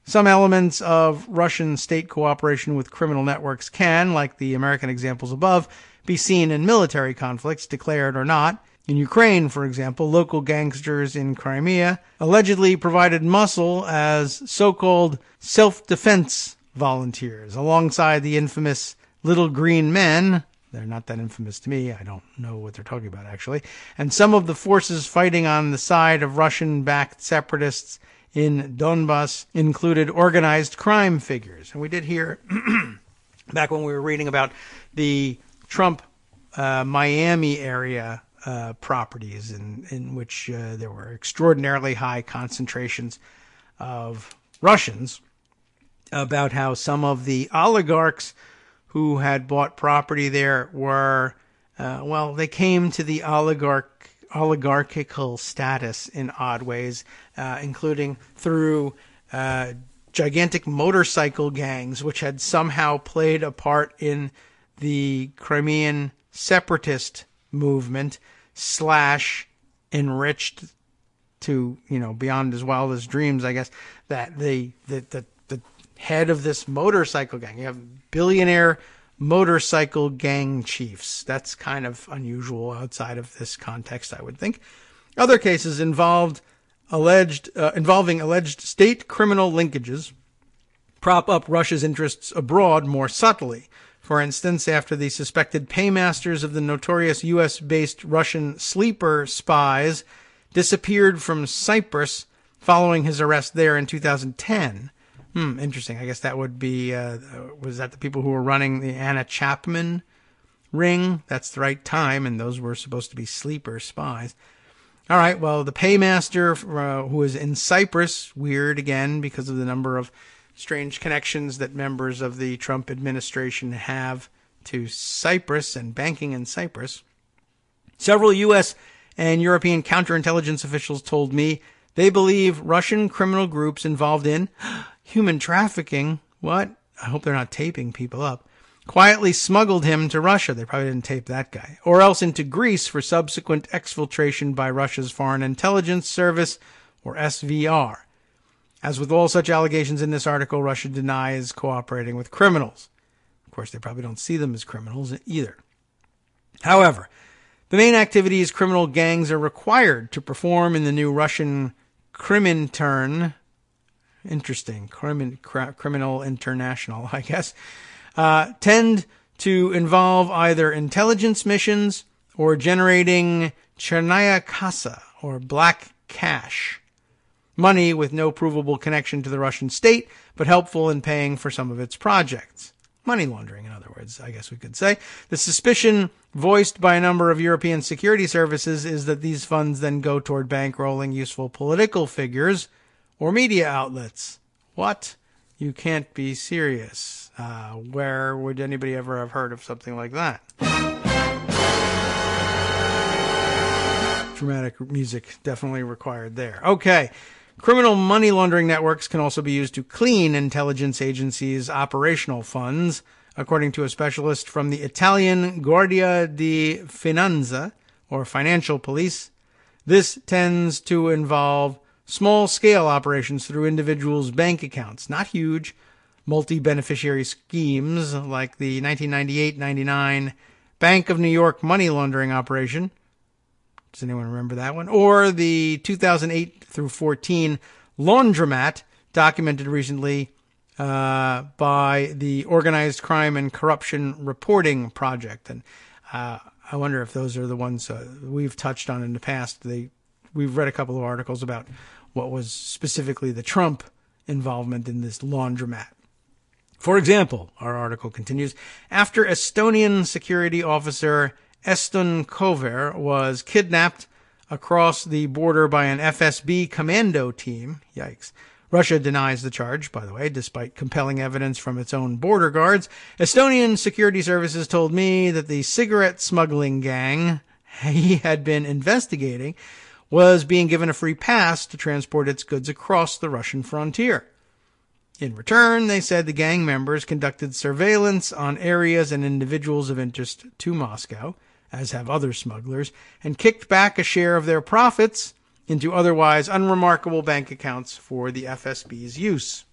Some elements of Russian state cooperation with criminal networks can, like the American examples above, be seen in military conflicts, declared or not. In Ukraine, for example, local gangsters in Crimea allegedly provided muscle as so-called self-defense volunteers, alongside the infamous Little Green Men. They're not that infamous to me. I don't know what they're talking about, actually. And some of the forces fighting on the side of Russian-backed separatists in Donbass included organized crime figures. And we did hear, back when we were reading about the Trump Miami area properties in which there were extraordinarily high concentrations of Russians, about how some of the oligarchs who had bought property there were, they came to the oligarchical status in odd ways, including through gigantic motorcycle gangs, which had somehow played a part in the Crimean separatist movement / enriched to, beyond his wildest dreams, I guess, that the head of this motorcycle gang, you have billionaire motorcycle gang chiefs. That's kind of unusual outside of this context, I would think. Other cases involving alleged state criminal linkages prop up Russia's interests abroad more subtly. For instance, after the suspected paymasters of the notorious U.S.-based Russian sleeper spies disappeared from Cyprus following his arrest there in 2010. Interesting. I guess that would be, was that the people who were running the Anna Chapman ring? That's the right time, and those were supposed to be sleeper spies. All right, well, the paymaster who was in Cyprus, weird again because of the number of strange connections that members of the Trump administration have to Cyprus and banking in Cyprus. Several U.S. and European counterintelligence officials told me they believe Russian criminal groups involved in human trafficking, what? I hope they're not taping people up, quietly smuggled him to Russia. They probably didn't tape that guy. Or else into Greece for subsequent exfiltration by Russia's Foreign Intelligence Service, or SVR. As with all such allegations in this article, Russia denies cooperating with criminals. Of course, they probably don't see them as criminals either. However, the main activities criminal gangs are required to perform in the new Russian Kremintern, interesting, criminal international, I guess, tend to involve either intelligence missions or generating chernaya kassa, or black cash, money with no provable connection to the Russian state, but helpful in paying for some of its projects. Money laundering, in other words, I guess we could say. The suspicion voiced by a number of European security services is that these funds then go toward bankrolling useful political figures or media outlets. What? You can't be serious. Where would anybody ever have heard of something like that? Dramatic music definitely required there. Okay. Criminal money laundering networks can also be used to clean intelligence agencies' operational funds, according to a specialist from the Italian Guardia di Finanza, or financial police. This tends to involve small-scale operations through individuals' bank accounts, not huge, multi-beneficiary schemes like the 1998-99 Bank of New York money laundering operation. Does anyone remember that one? Or the 2008 through 14 laundromat documented recently by the Organized Crime and Corruption Reporting Project. And I wonder if those are the ones we've touched on in the past. We've read a couple of articles about what was specifically the Trump involvement in this laundromat. For example, our article continues, after Estonian security officer Eston Kover was kidnapped across the border by an FSB commando team. Yikes. Russia denies the charge, by the way, despite compelling evidence from its own border guards. Estonian security services told me that the cigarette smuggling gang he had been investigating was being given a free pass to transport its goods across the Russian frontier. In return, they said the gang members conducted surveillance on areas and individuals of interest to Moscow, as have other smugglers, and kicked back a share of their profits into otherwise unremarkable bank accounts for the FSB's use.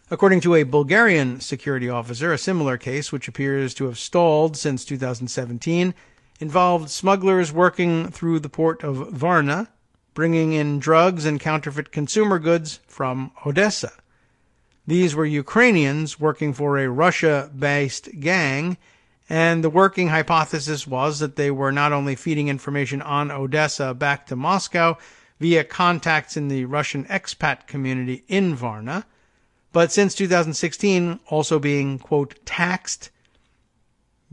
According to a Bulgarian security officer, a similar case, which appears to have stalled since 2017, involved smugglers working through the port of Varna, bringing in drugs and counterfeit consumer goods from Odessa. These were Ukrainians working for a Russia-based gang, and the working hypothesis was that they were not only feeding information on Odessa back to Moscow via contacts in the Russian expat community in Varna, but since 2016 also being, quote, taxed,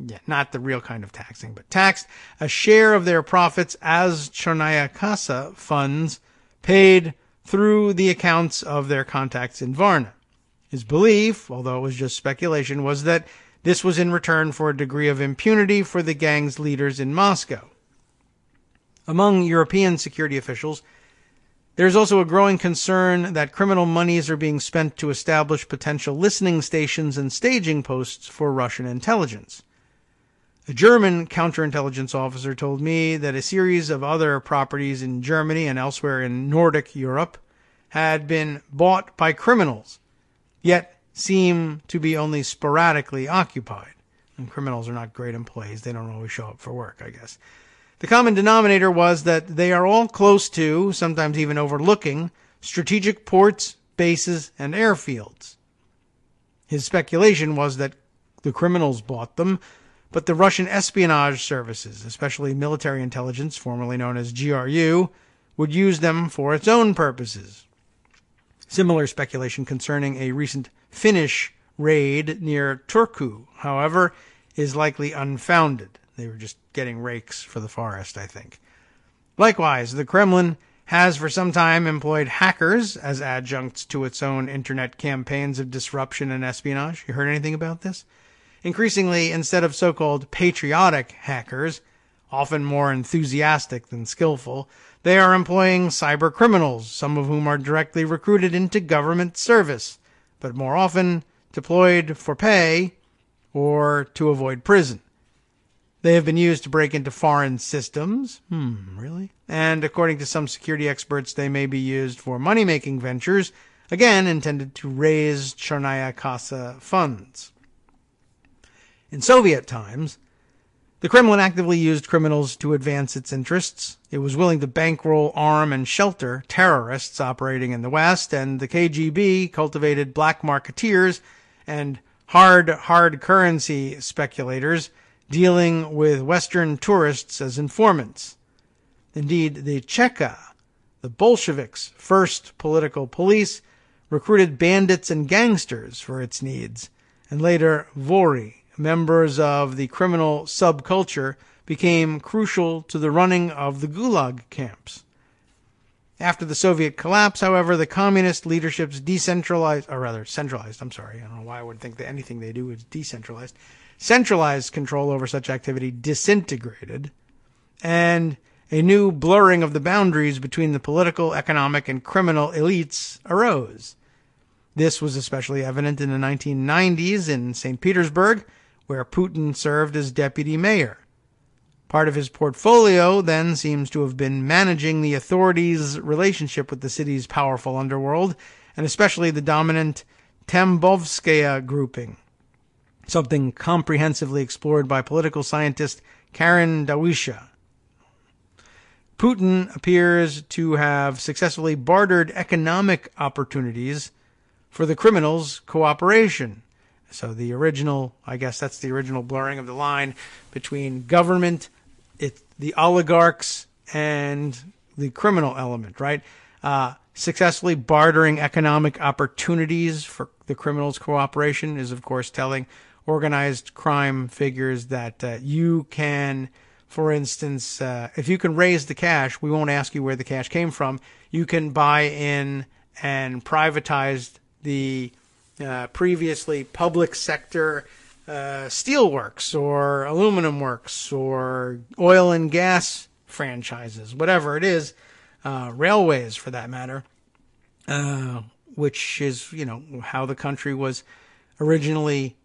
Yeah, not the real kind of taxing, but taxed a share of their profits as Chernaya Kasa funds paid through the accounts of their contacts in Varna. His belief, although it was just speculation, was that this was in return for a degree of impunity for the gang's leaders in Moscow. Among European security officials, there's also a growing concern that criminal monies are being spent to establish potential listening stations and staging posts for Russian intelligence. A German counterintelligence officer told me that a series of other properties in Germany and elsewhere in Nordic Europe had been bought by criminals, yet seem to be only sporadically occupied. And criminals are not great employees. They don't always show up for work, I guess. The common denominator was that they are all close to, sometimes even overlooking, strategic ports, bases, and airfields. His speculation was that the criminals bought them, but the Russian espionage services, especially military intelligence, formerly known as GRU, would use them for its own purposes. Similar speculation concerning a recent Finnish raid near Turku, however, is likely unfounded. They were just getting rakes for the forest, I think. Likewise, the Kremlin has for some time employed hackers as adjuncts to its own internet campaigns of disruption and espionage. You heard anything about this? Increasingly, instead of so-called patriotic hackers, often more enthusiastic than skillful, they are employing cyber criminals, some of whom are directly recruited into government service, but more often deployed for pay or to avoid prison. They have been used to break into foreign systems. Really? And according to some security experts, they may be used for money-making ventures, again intended to raise Chernaya Kasa funds. In Soviet times, the Kremlin actively used criminals to advance its interests. It was willing to bankroll, arm, and shelter terrorists operating in the West, and the KGB cultivated black marketeers and hard currency speculators dealing with Western tourists as informants. Indeed, the Cheka, the Bolsheviks' first political police, recruited bandits and gangsters for its needs, and later Vori, members of the criminal subculture, became crucial to the running of the Gulag camps. After the Soviet collapse, however, the communist leadership's centralized control over such activity disintegrated, and a new blurring of the boundaries between the political, economic, and criminal elites arose. This was especially evident in the 1990s in St. Petersburg, where Putin served as deputy mayor. Part of his portfolio then seems to have been managing the authorities' relationship with the city's powerful underworld, and especially the dominant Tambovskaya grouping, something comprehensively explored by political scientist Karen Dawisha. Putin appears to have successfully bartered economic opportunities for the criminals' cooperation. So the original, I guess that's the original blurring of the line between government, the oligarchs, and the criminal element, right? Successfully bartering economic opportunities for the criminals' cooperation is, of course, telling organized crime figures that you can, for instance, if you can raise the cash, we won't ask you where the cash came from. You can buy in and privatize the previously public sector steelworks or aluminum works or oil and gas franchises, whatever it is, railways for that matter, which is, how the country was originally,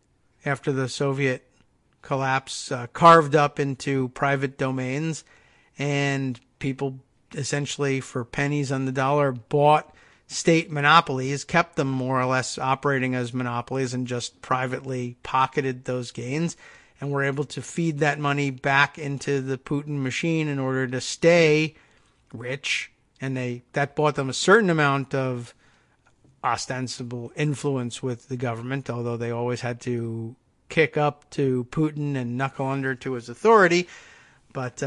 after the Soviet collapse, carved up into private domains, and people essentially for pennies on the dollar bought state monopolies, kept them more or less operating as monopolies, and just privately pocketed those gains, and were able to feed that money back into the Putin machine in order to stay rich. And that bought them a certain amount of ostensible influence with the government, although they always had to kick up to Putin and knuckle under to his authority. But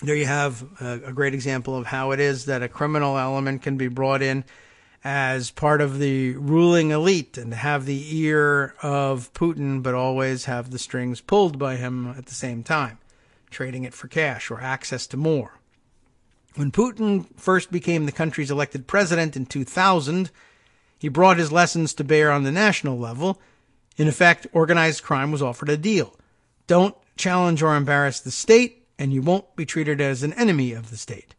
there you have a great example of how it is that a criminal element can be brought in as part of the ruling elite and have the ear of Putin, but always have the strings pulled by him at the same time, trading it for cash or access to more. When Putin first became the country's elected president in 2000, he brought his lessons to bear on the national level. In effect, organized crime was offered a deal. Don't challenge or embarrass the state, and you won't be treated as an enemy of the state.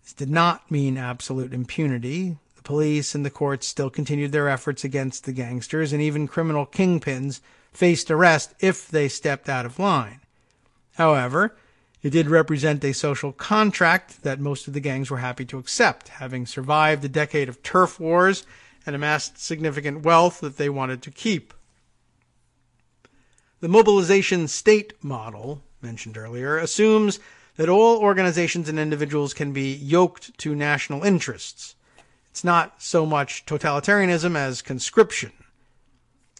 This did not mean absolute impunity. The police and the courts still continued their efforts against the gangsters, and even criminal kingpins faced arrest if they stepped out of line. However, it did represent a social contract that most of the gangs were happy to accept, having survived a decade of turf wars and amassed significant wealth that they wanted to keep. The mobilization state model, mentioned earlier, assumes that all organizations and individuals can be yoked to national interests. It's not so much totalitarianism as conscription.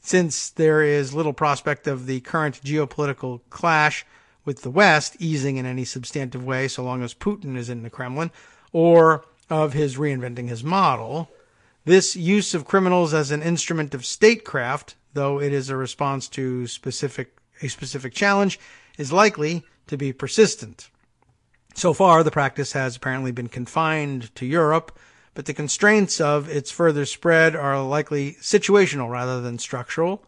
Since there is little prospect of the current geopolitical clash with the West easing in any substantive way so long as Putin is in the Kremlin, or of his reinventing his model, this use of criminals as an instrument of statecraft, though it is a response to a specific challenge, is likely to be persistent. So far, the practice has apparently been confined to Europe, but the constraints of its further spread are likely situational rather than structural.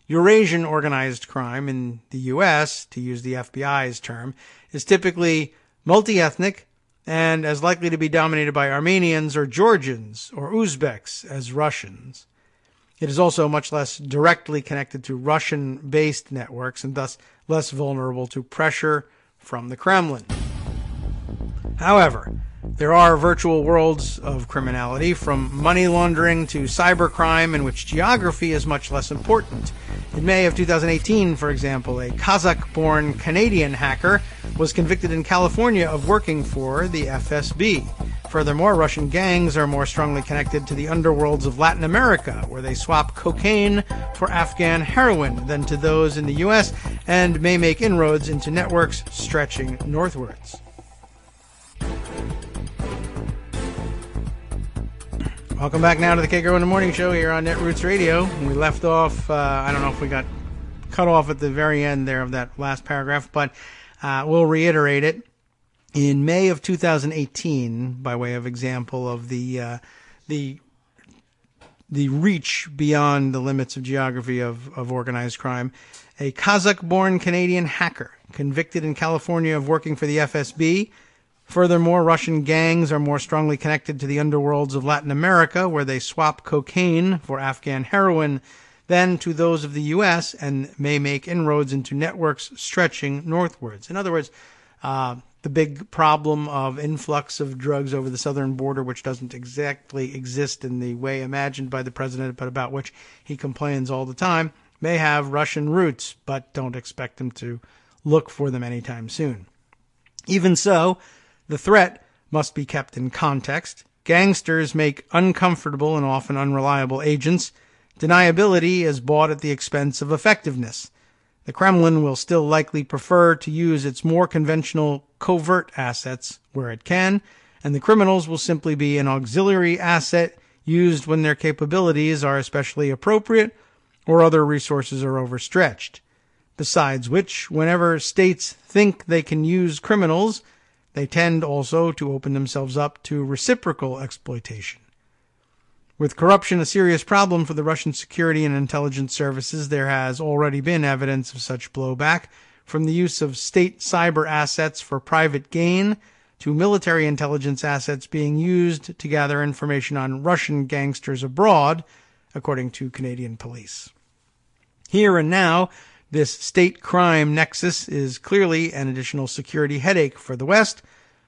Eurasian organized crime in the U.S., to use the FBI's term, is typically multi-ethnic and as likely to be dominated by Armenians or Georgians or Uzbeks as Russians. It is also much less directly connected to Russian-based networks and thus less vulnerable to pressure from the Kremlin. However, there are virtual worlds of criminality, from money laundering to cybercrime, in which geography is much less important. In May of 2018, for example, a Kazakh-born Canadian hacker was convicted in California of working for the FSB. Furthermore, Russian gangs are more strongly connected to the underworlds of Latin America, where they swap cocaine for Afghan heroin, than to those in the U.S., and may make inroads into networks stretching northwards. Welcome back now to the Kagro in the Morning Show here on Netroots Radio. We left off, I don't know if we got cut off at the very end there of that last paragraph, but we'll reiterate it. In May of 2018, by way of example of the reach beyond the limits of geography of organized crime, a Kazakh-born Canadian hacker convicted in California of working for the FSB. Furthermore, Russian gangs are more strongly connected to the underworlds of Latin America, where they swap cocaine for Afghan heroin, than to those of the U.S., and may make inroads into networks stretching northwards. In other words, the big problem of influx of drugs over the southern border, which doesn't exactly exist in the way imagined by the president, but about which he complains all the time, may have Russian roots, but don't expect him to look for them anytime soon. Even so, the threat must be kept in context. Gangsters make uncomfortable and often unreliable agents. Deniability is bought at the expense of effectiveness. The Kremlin will still likely prefer to use its more conventional covert assets where it can, and the criminals will simply be an auxiliary asset used when their capabilities are especially appropriate or other resources are overstretched. Besides which, whenever states think they can use criminals, they tend also to open themselves up to reciprocal exploitation. With corruption a serious problem for the Russian security and intelligence services, there has already been evidence of such blowback, from the use of state cyber assets for private gain to military intelligence assets being used to gather information on Russian gangsters abroad, according to Canadian police. Here and now, this state crime nexus is clearly an additional security headache for the West,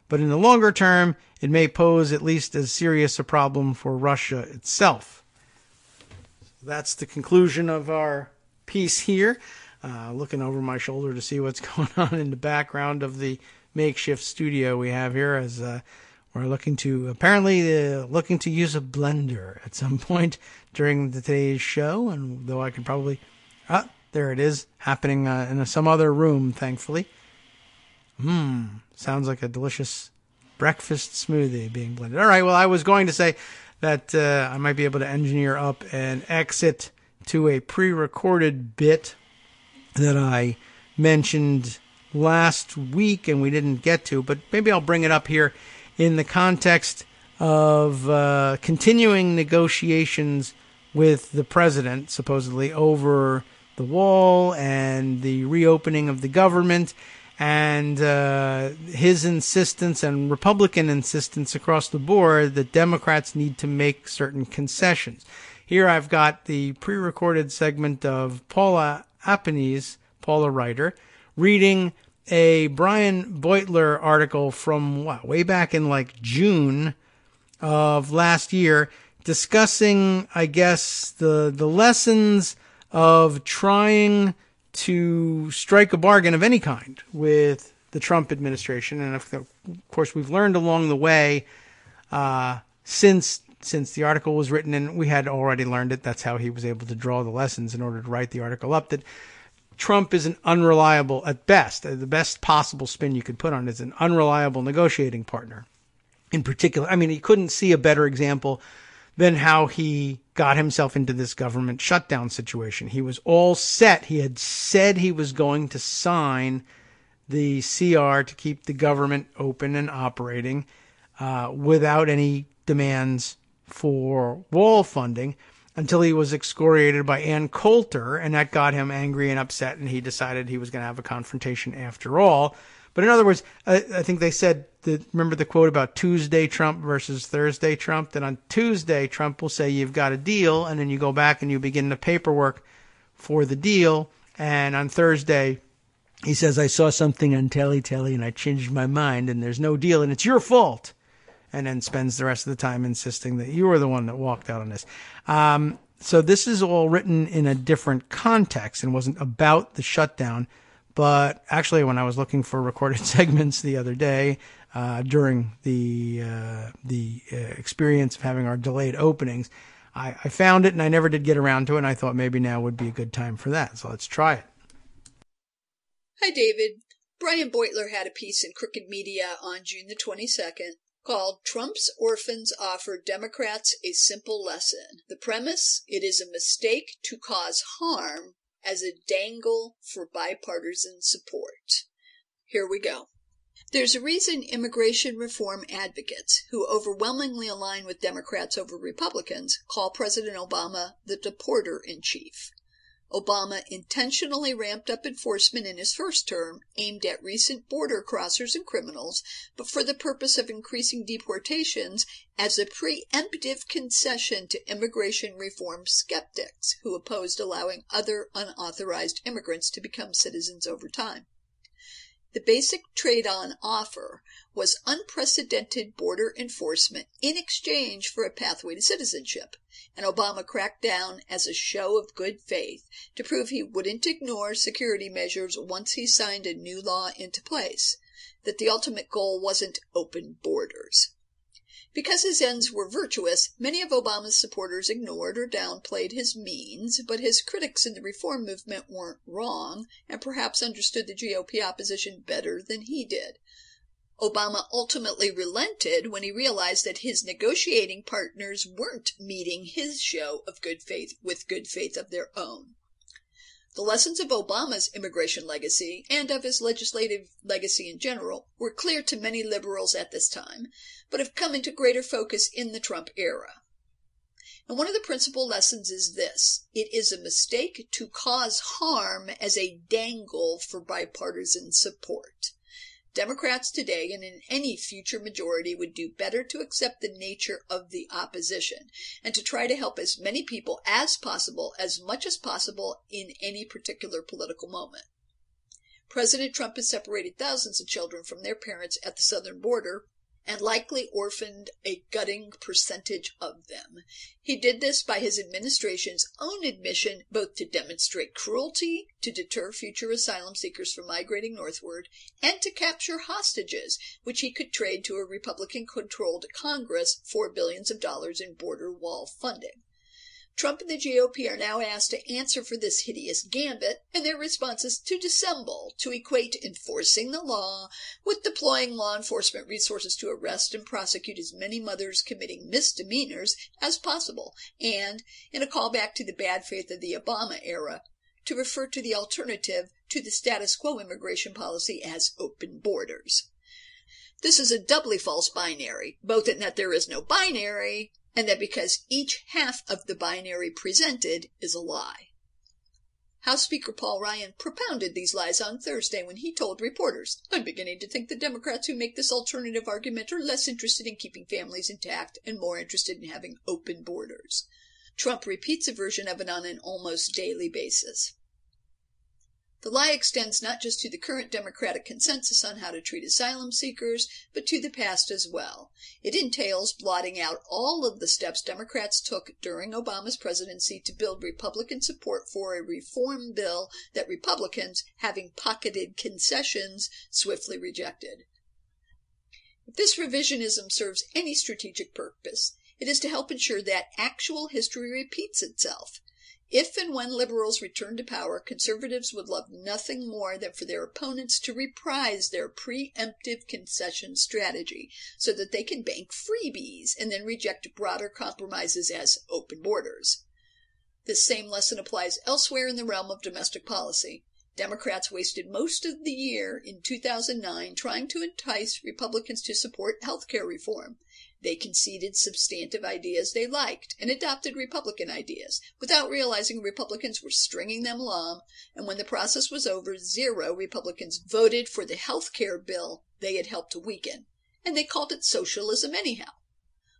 but in the longer term, it may pose at least as serious a problem for Russia itself. That's the conclusion of our piece here. Looking over my shoulder to see what's going on in the background of the makeshift studio we have here, as we're looking to use a blender at some point during today's show, and though I could probably... there it is, happening in some other room, thankfully. Sounds like a delicious breakfast smoothie being blended. All right, well, I was going to say that I might be able to engineer up an exit to a pre-recorded bit that I mentioned last week and we didn't get to, but maybe I'll bring it up here in the context of continuing negotiations with the president, supposedly, over the wall and the reopening of the government, and his insistence and Republican insistence across the board that Democrats need to make certain concessions. Here I've got the pre-recorded segment of Paula Appanese, Paula Ryder, reading a Brian Beutler article from way back in like June of last year, discussing, I guess, the lessons of trying to strike a bargain of any kind with the Trump administration. And of course, we've learned along the way since the article was written, and we had already learned it. That's how he was able to draw the lessons in order to write the article up, that Trump is an unreliable, at best, the best possible spin you could put on it is an unreliable negotiating partner. In particular, I mean, he couldn't see a better example than how he got himself into this government shutdown situation. He was all set. He had said he was going to sign the CR to keep the government open and operating without any demands for wall funding, until he was excoriated by Ann Coulter, and that got him angry and upset, and he decided he was going to have a confrontation after all. But in other words, I think they said, remember the quote about Tuesday Trump versus Thursday Trump? That on Tuesday, Trump will say, you've got a deal, and then you go back and you begin the paperwork for the deal. And on Thursday, he says, I saw something on Telly and I changed my mind, and there's no deal, and it's your fault. And then spends the rest of the time insisting that you were the one that walked out on this. So this is all written in a different context and wasn't about the shutdown. But actually, when I was looking for recorded segments the other day, during the experience of having our delayed openings, I found it and I never did get around to it. And I thought maybe now would be a good time for that. So let's try it. Hi, David. Brian Beutler had a piece in Crooked Media on June the 22nd. Called Trump's Orphans Offer Democrats a Simple Lesson. The premise: it is a mistake to cause harm as a dangle for bipartisan support. Here we go. There's a reason immigration reform advocates, who overwhelmingly align with Democrats over Republicans, call President Obama the deporter-in-chief. Obama intentionally ramped up enforcement in his first term, aimed at recent border crossers and criminals, but for the purpose of increasing deportations as a preemptive concession to immigration reform skeptics who opposed allowing other unauthorized immigrants to become citizens over time. The basic trade-on offer was unprecedented border enforcement in exchange for a pathway to citizenship, and Obama cracked down as a show of good faith to prove he wouldn't ignore security measures once he signed a new law into place, that the ultimate goal wasn't open borders. Because his ends were virtuous, many of Obama's supporters ignored or downplayed his means, but his critics in the reform movement weren't wrong and perhaps understood the GOP opposition better than he did. Obama ultimately relented when he realized that his negotiating partners weren't meeting his show of good faith with good faith of their own. The lessons of Obama's immigration legacy, and of his legislative legacy in general, were clear to many liberals at this time, but have come into greater focus in the Trump era. And one of the principal lessons is this: it is a mistake to cause harm as a dangle for bipartisan support. Democrats today and in any future majority would do better to accept the nature of the opposition and to try to help as many people as possible, as much as possible, in any particular political moment. President Trump has separated thousands of children from their parents at the southern border and likely orphaned a gutting percentage of them. He did this by his administration's own admission, both to demonstrate cruelty, to deter future asylum seekers from migrating northward, and to capture hostages, which he could trade to a Republican-controlled Congress for billions of dollars in border wall funding. Trump and the GOP are now asked to answer for this hideous gambit, and their response is to dissemble, to equate enforcing the law with deploying law enforcement resources to arrest and prosecute as many mothers committing misdemeanors as possible, and, in a callback to the bad faith of the Obama era, to refer to the alternative to the status quo immigration policy as open borders. This is a doubly false binary, both in that there is no binary, and that because each half of the binary presented is a lie. House Speaker Paul Ryan propounded these lies on Thursday when he told reporters, "I'm beginning to think the Democrats who make this alternative argument are less interested in keeping families intact and more interested in having open borders." Trump repeats a version of it on an almost daily basis. The lie extends not just to the current Democratic consensus on how to treat asylum seekers, but to the past as well. It entails blotting out all of the steps Democrats took during Obama's presidency to build Republican support for a reform bill that Republicans, having pocketed concessions, swiftly rejected. If this revisionism serves any strategic purpose, it is to help ensure that actual history repeats itself. If and when liberals return to power, conservatives would love nothing more than for their opponents to reprise their preemptive concession strategy so that they can bank freebies and then reject broader compromises as open borders. This same lesson applies elsewhere in the realm of domestic policy. Democrats wasted most of the year in 2009 trying to entice Republicans to support health care reform. They conceded substantive ideas they liked and adopted Republican ideas without realizing Republicans were stringing them along, and when the process was over, 0 Republicans voted for the health care bill they had helped to weaken, and they called it socialism anyhow.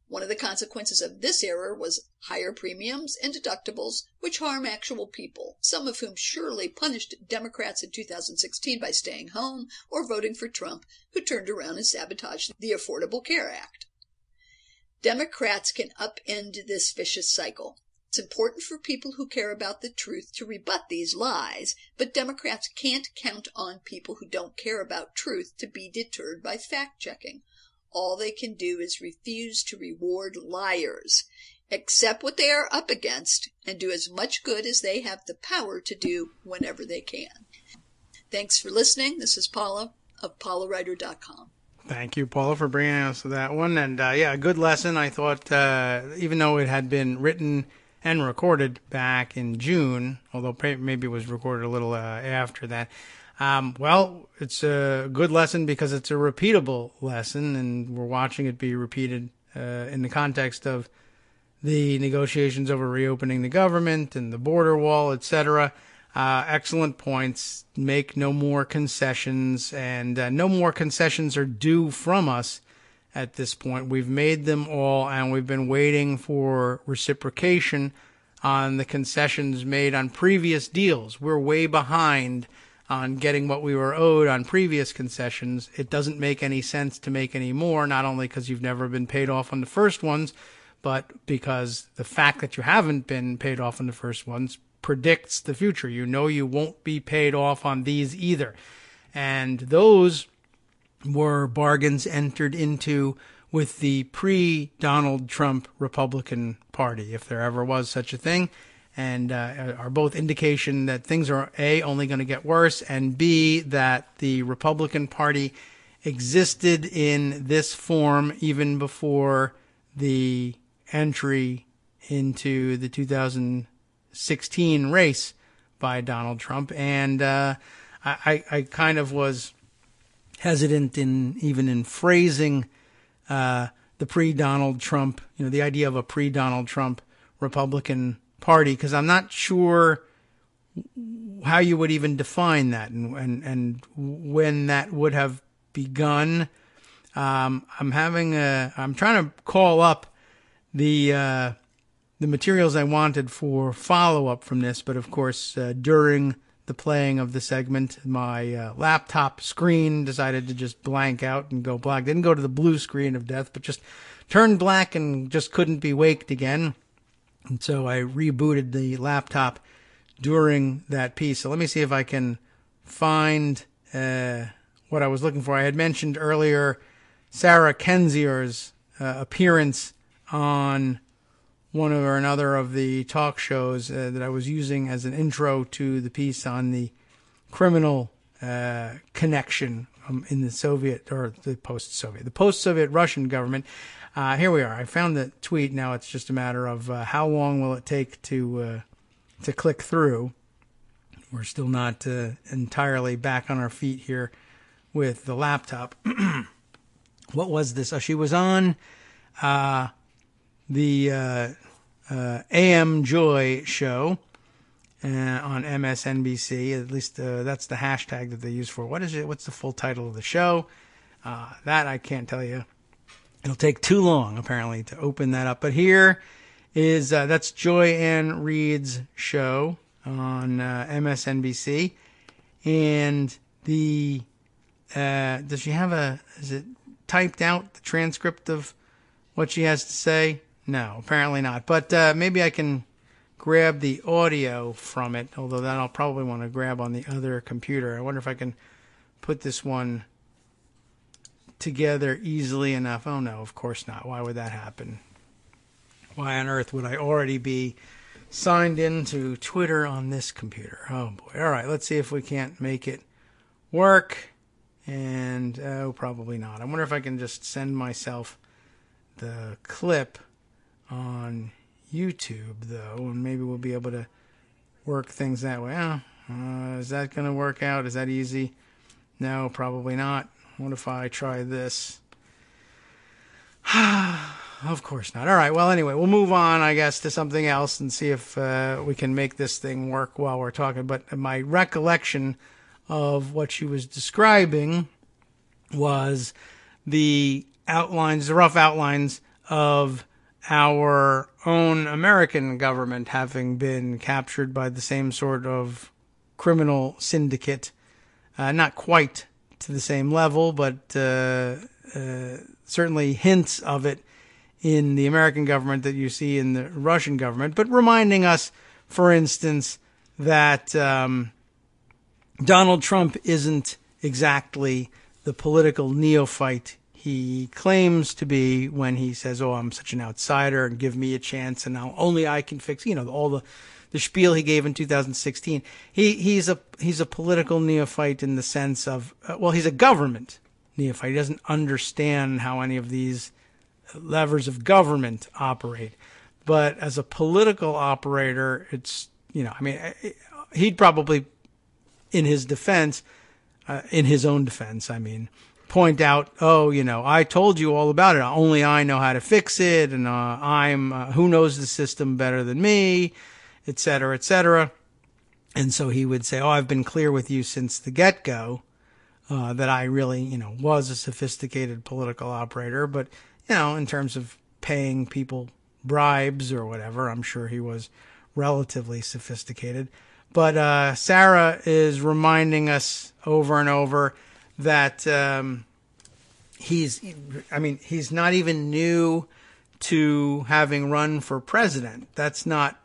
One of the consequences of this error was higher premiums and deductibles, which harm actual people, some of whom surely punished Democrats in 2016 by staying home or voting for Trump, who turned around and sabotaged the Affordable Care Act. Democrats can upend this vicious cycle. It's important for people who care about the truth to rebut these lies, but Democrats can't count on people who don't care about truth to be deterred by fact-checking. All they can do is refuse to reward liars, accept what they are up against, and do as much good as they have the power to do whenever they can. Thanks for listening. This is Paula of PaulaWriter.com. Thank you, Paula, for bringing us that one. And, a good lesson. I thought, even though it had been written and recorded back in June, although maybe it was recorded a little after that, it's a good lesson because it's a repeatable lesson, and we're watching it be repeated in the context of the negotiations over reopening the government and the border wall, etc. Excellent points. Make no more concessions, and no more concessions are due from us at this point. We've made them all, and we've been waiting for reciprocation on the concessions made on previous deals. We're way behind on getting what we were owed on previous concessions. It doesn't make any sense to make any more, not only because you've never been paid off on the first ones, but because the fact that you haven't been paid off on the first ones predicts the future. You know you won't be paid off on these either. And those were bargains entered into with the pre-Donald Trump Republican Party, if there ever was such a thing, and are both indication that things are, A, only going to get worse, and B, that the Republican Party existed in this form even before the entry into the 2016 race by Donald Trump. And I kind of was hesitant in phrasing the pre-Donald Trump, the idea of a pre-Donald Trump Republican Party, because I'm not sure how you would even define that and when that would have begun. I'm trying to call up the materials I wanted for follow-up from this, but of course, during the playing of the segment, my laptop screen decided to just blank out and go black. Didn't go to the blue screen of death, but just turned black and just couldn't be waked again. And so I rebooted the laptop during that piece. So let me see if I can find what I was looking for. I had mentioned earlier Sarah Kenzier's appearance on one or another of the talk shows that I was using as an intro to the piece on the criminal connection in the Soviet or the post-Soviet Russian government. Here we are. I found the tweet. Now it's just a matter of how long will it take to click through. We're still not entirely back on our feet here with the laptop. What was this? She was on the AM Joy show on MSNBC. At least that's the hashtag that they use for it. What is it? What's the full title of the show? That I can't tell you. It'll take too long, apparently, to open that up. But here is, that's Joy Ann Reid's show on MSNBC. And does she have is it typed out, the transcript of what she has to say? No, apparently not. But maybe I can grab the audio from it, although that I'll probably want to grab on the other computer. I wonder if I can put this one together easily enough. Oh no, of course not. Why would that happen? Why on earth would I already be signed into Twitter on this computer? Oh boy. All right, let's see if we can't make it work. And probably not. I wonder if I can just send myself the clip on YouTube, though, and maybe we'll be able to work things that way. Is that going to work out? Is that easy? No, probably not. What if I try this? Of course not. All right, well, anyway, we'll move on, I guess, to something else and see if we can make this thing work while we're talking. But my recollection of what she was describing was the rough outlines of our own American government having been captured by the same sort of criminal syndicate. Not quite to the same level, but certainly hints of it in the American government that you see in the Russian government, but reminding us, for instance, that Donald Trump isn't exactly the political neophyte he claims to be when he says, "Oh, I'm such an outsider and give me a chance and now only I can fix," all the spiel he gave in 2016. He's a political neophyte in the sense of, he's a government neophyte. He doesn't understand how any of these levers of government operate. But as a political operator, it's, he'd probably, in his defense, in his own defense, point out, I told you all about it. Only I know how to fix it, and who knows the system better than me, et cetera, et cetera. And so he would say, I've been clear with you since the get-go that I really, was a sophisticated political operator. But, in terms of paying people bribes or whatever, I'm sure he was relatively sophisticated. But Sarah is reminding us over and over that he's not even new to having run for president. That's not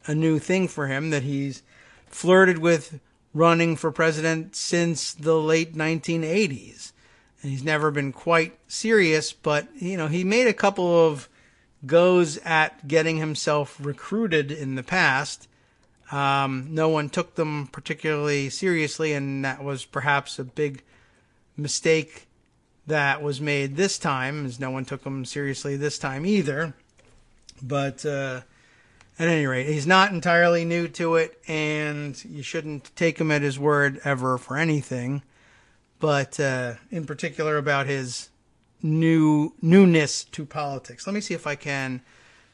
a new thing for him, that he's flirted with running for president since the late 1980s. And he's never been quite serious, but, he made a couple of goes at getting himself recruited in the past. No one took them particularly seriously, and that was perhaps a big mistake that was made this time, as no one took him seriously this time either. But at any rate, he's not entirely new to it, and you shouldn't take him at his word ever for anything. But in particular about his newness to politics. Let me see if I can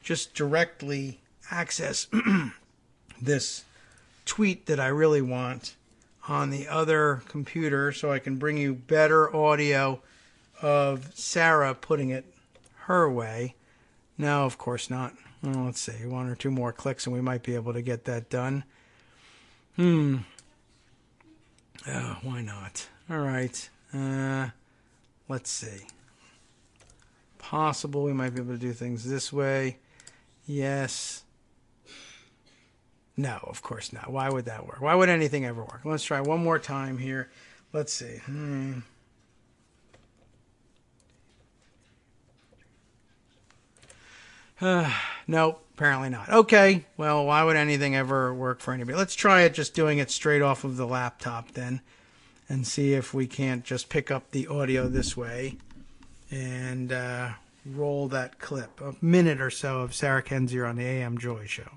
just directly access this tweet that I really want on the other computer so I can bring you better audio of Sarah putting it her way. No, of course not. Well, let's see, one or two more clicks and we might be able to get that done. Oh, why not? All right. Let's see. Possible we might be able to do things this way. Yes. No, of course not. Why would that work? Why would anything ever work? Let's try one more time here. Let's see. Nope. Apparently not. Okay, well, why would anything ever work for anybody? Let's try it just doing it straight off of the laptop then, and see if we can't just pick up the audio this way and roll that clip. A minute or so of Sarah Kendzior on the AM Joy Show.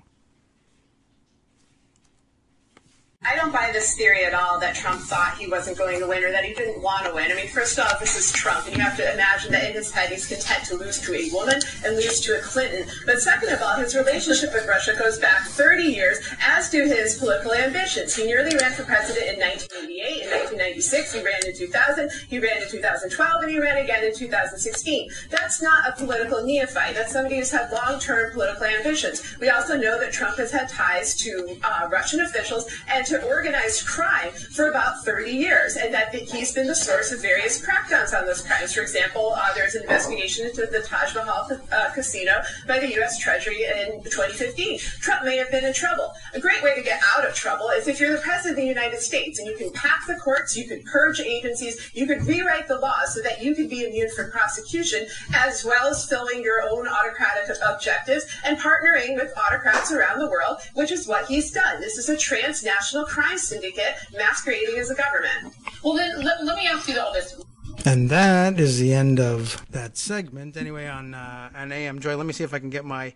I don't buy this theory at all that Trump thought he wasn't going to win or that he didn't want to win. I mean, first off, this is Trump, and you have to imagine that in his head he's content to lose to a woman and lose to a Clinton. But second of all, his relationship with Russia goes back 30 years, as do his political ambitions. He nearly ran for president in 1988, in 1996, he ran in 2000, he ran in 2012, and he ran again in 2016. That's not a political neophyte. That's somebody who's had long-term political ambitions. We also know that Trump has had ties to Russian officials and to organized crime for about 30 years, and that he's been the source of various crackdowns on those crimes. For example, there's an investigation into the Taj Mahal casino by the U.S. Treasury in 2015. Trump may have been in trouble. A great way to get out of trouble is if you're the president of the United States and you can pack the courts, you can purge agencies, you could rewrite the laws so that you could be immune from prosecution, as well as filling your own autocratic objectives and partnering with autocrats around the world, which is what he's done. This is a transnational crime syndicate masquerading as a government. Well, then let me ask you all this. And that is the end of that segment. Anyway, on AM Joy, let me see if I can get my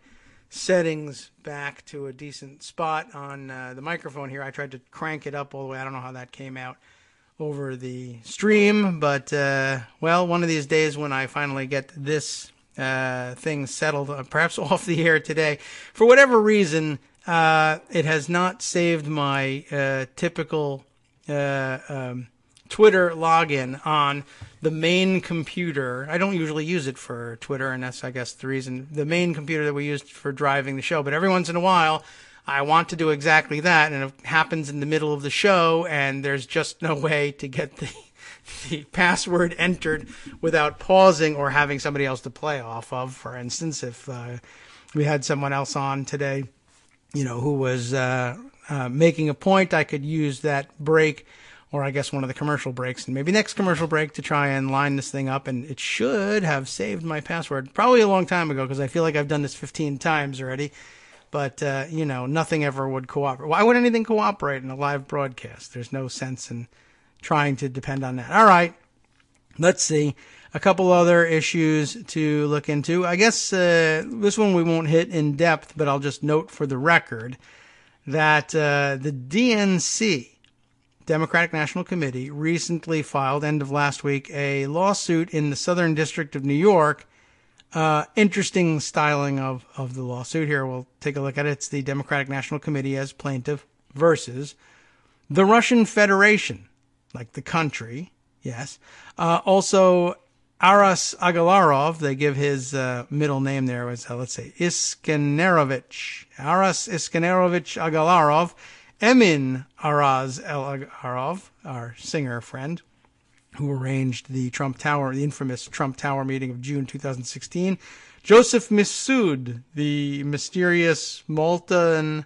settings back to a decent spot on the microphone here. I tried to crank it up all the way. I don't know how that came out over the stream, but, well, one of these days when I finally get this thing settled, perhaps off the air today, for whatever reason, it has not saved my typical Twitter login on the main computer. I don't usually use it for Twitter, and that's, I guess, the reason. The main computer that we used for driving the show. But every once in a while, I want to do exactly that, and it happens in the middle of the show, and there's just no way to get the password entered without pausing or having somebody else to play off of. For instance, if we had someone else on today, who was making a point, I could use that break, or I guess one of the commercial breaks, and maybe next commercial break to try and line this thing up, and it should have saved my password probably a long time ago, because I feel like I've done this 15 times already, but, nothing ever would cooperate. Why would anything cooperate in a live broadcast? There's no sense in trying to depend on that. All right, let's see. A couple other issues to look into. I guess this one we won't hit in depth, but I'll just note for the record that the DNC, Democratic National Committee, recently filed, end of last week, a lawsuit in the Southern District of New York. Interesting styling of the lawsuit here. We'll take a look at it. It's the Democratic National Committee as plaintiff versus the Russian Federation, like the country, yes. Also, Aras Agalarov, they give his middle name there as, let's say, Iskanerovich. Aras Iskanerovich Agalarov. Emin Araz Agalarov, our singer friend, who arranged the Trump Tower, the infamous Trump Tower meeting of June 2016. Joseph Mifsud, the mysterious Maltan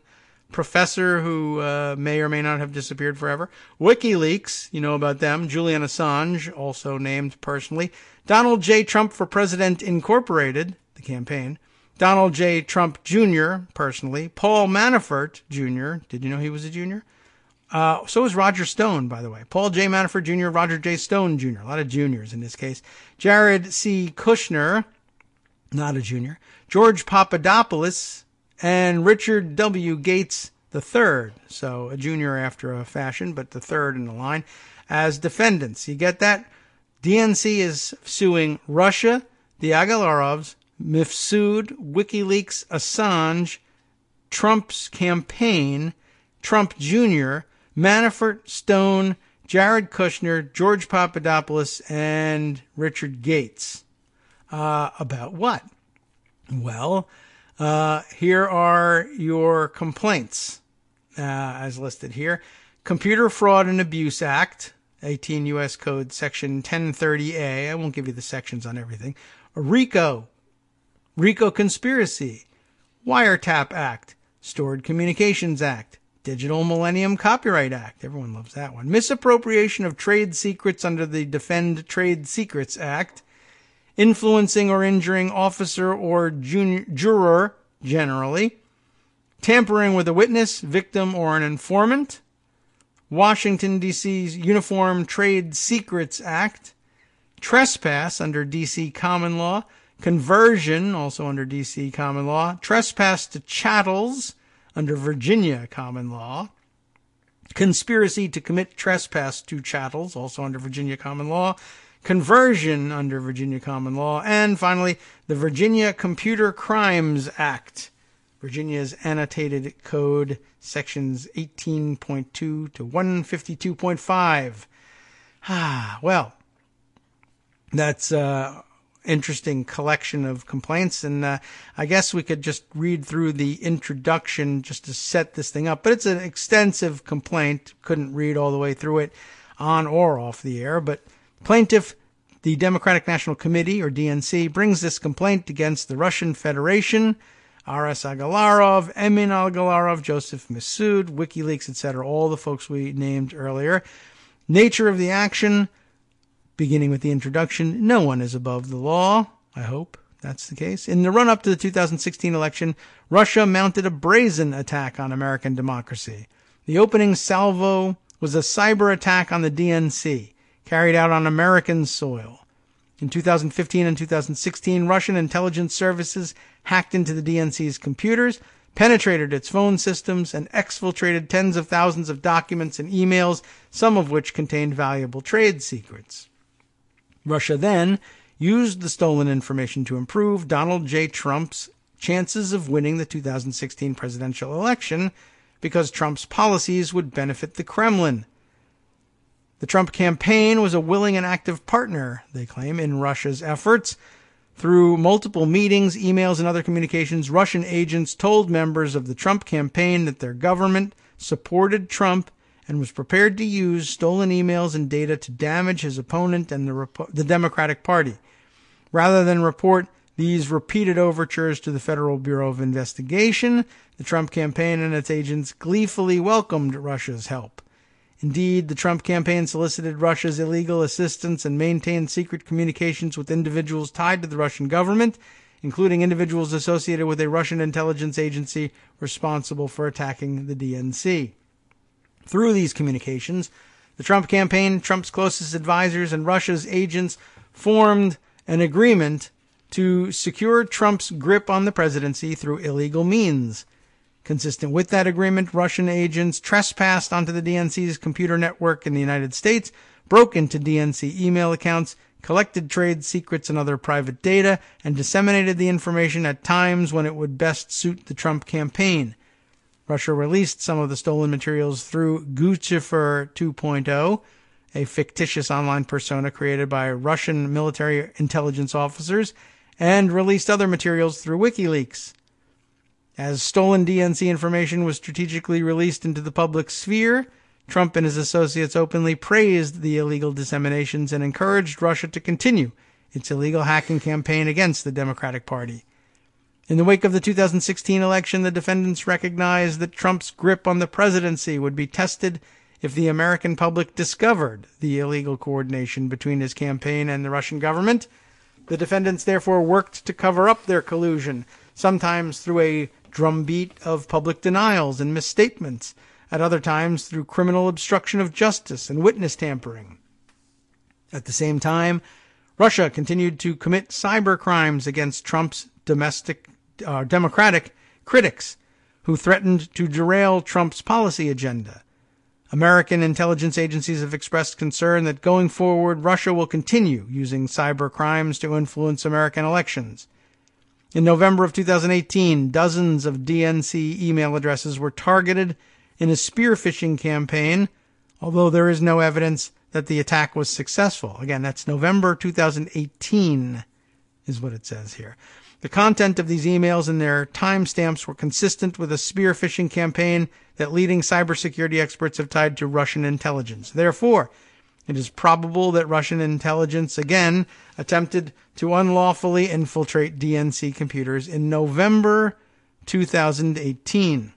professor who may or may not have disappeared forever. WikiLeaks, you know about them. Julian Assange, also named personally. Donald J. Trump for President Incorporated, the campaign. Donald J. Trump Jr., personally. Paul Manafort Jr. Did you know he was a junior? So is Roger Stone, by the way. Paul J. Manafort Jr., Roger J. Stone Jr. A lot of juniors in this case. Jared C. Kushner, not a junior. George Papadopoulos, and Richard W. Gates III. So a junior after a fashion, but the third in the line as defendants. You get that? DNC is suing Russia, the Agalarovs, Mifsud, WikiLeaks, Assange, Trump's campaign, Trump Jr., Manafort, Stone, Jared Kushner, George Papadopoulos, and Richard Gates. About what? Well, here are your complaints, as listed here. Computer Fraud and Abuse Act, 18 U.S. Code, Section 1030A. I won't give you the sections on everything. RICO Conspiracy, Wiretap Act, Stored Communications Act, Digital Millennium Copyright Act. Everyone loves that one. Misappropriation of trade secrets under the Defend Trade Secrets Act. Influencing or injuring officer or juror generally, tampering with a witness, victim, or an informant, Washington, D.C.'s Uniform Trade Secrets Act, trespass under D.C. common law, conversion, also under D.C. common law, trespass to chattels under Virginia common law, conspiracy to commit trespass to chattels, also under Virginia common law, conversion under Virginia common law, and finally, the Virginia Computer Crimes Act, Virginia's annotated code, sections 18.2 to 152.5. Well, that's interesting collection of complaints, and I guess we could just read through the introduction just to set this thing up. But it's an extensive complaint. Couldn't read all the way through it on or off the air. But plaintiff, the Democratic National Committee, or DNC, brings this complaint against the Russian Federation, R.S. Agalarov, Emin Agalarov, Joseph Mifsud, WikiLeaks, etc., all the folks we named earlier. Nature of the action, beginning with the introduction, no one is above the law. I hope that's the case. In the run-up to the 2016 election, Russia mounted a brazen attack on American democracy. The opening salvo was a cyber attack on the DNC, carried out on American soil. In 2015 and 2016, Russian intelligence services hacked into the DNC's computers, penetrated its phone systems, and exfiltrated tens of thousands of documents and emails, some of which contained valuable trade secrets. Russia then used the stolen information to improve Donald J. Trump's chances of winning the 2016 presidential election because Trump's policies would benefit the Kremlin. The Trump campaign was a willing and active partner, they claim, in Russia's efforts. Through multiple meetings, emails, and other communications, Russian agents told members of the Trump campaign that their government supported Trump and was prepared to use stolen emails and data to damage his opponent and the Democratic Party. Rather than report these repeated overtures to the Federal Bureau of Investigation, the Trump campaign and its agents gleefully welcomed Russia's help. Indeed, the Trump campaign solicited Russia's illegal assistance and maintained secret communications with individuals tied to the Russian government, including individuals associated with a Russian intelligence agency responsible for attacking the DNC. Through these communications, the Trump campaign, Trump's closest advisors, and Russia's agents formed an agreement to secure Trump's grip on the presidency through illegal means. Consistent with that agreement, Russian agents trespassed onto the DNC's computer network in the United States, broke into DNC email accounts, collected trade secrets and other private data, and disseminated the information at times when it would best suit the Trump campaign. Russia released some of the stolen materials through Guccifer 2.0, a fictitious online persona created by Russian military intelligence officers, and released other materials through WikiLeaks. As stolen DNC information was strategically released into the public sphere, Trump and his associates openly praised the illegal disseminations and encouraged Russia to continue its illegal hacking campaign against the Democratic Party. In the wake of the 2016 election, the defendants recognized that Trump's grip on the presidency would be tested if the American public discovered the illegal coordination between his campaign and the Russian government. The defendants therefore worked to cover up their collusion, sometimes through a drumbeat of public denials and misstatements, at other times through criminal obstruction of justice and witness tampering. At the same time, Russia continued to commit cyber crimes against Trump's Democratic critics, who threatened to derail Trump's policy agenda. American intelligence agencies have expressed concern that going forward, Russia will continue using cyber crimes to influence American elections. In November of 2018, dozens of DNC email addresses were targeted in a spear phishing campaign, although there is no evidence that the attack was successful. Again, that's November 2018 is what it says here. The content of these emails and their timestamps were consistent with a spear phishing campaign that leading cybersecurity experts have tied to Russian intelligence. Therefore, it is probable that Russian intelligence again attempted to unlawfully infiltrate DNC computers in November 2018.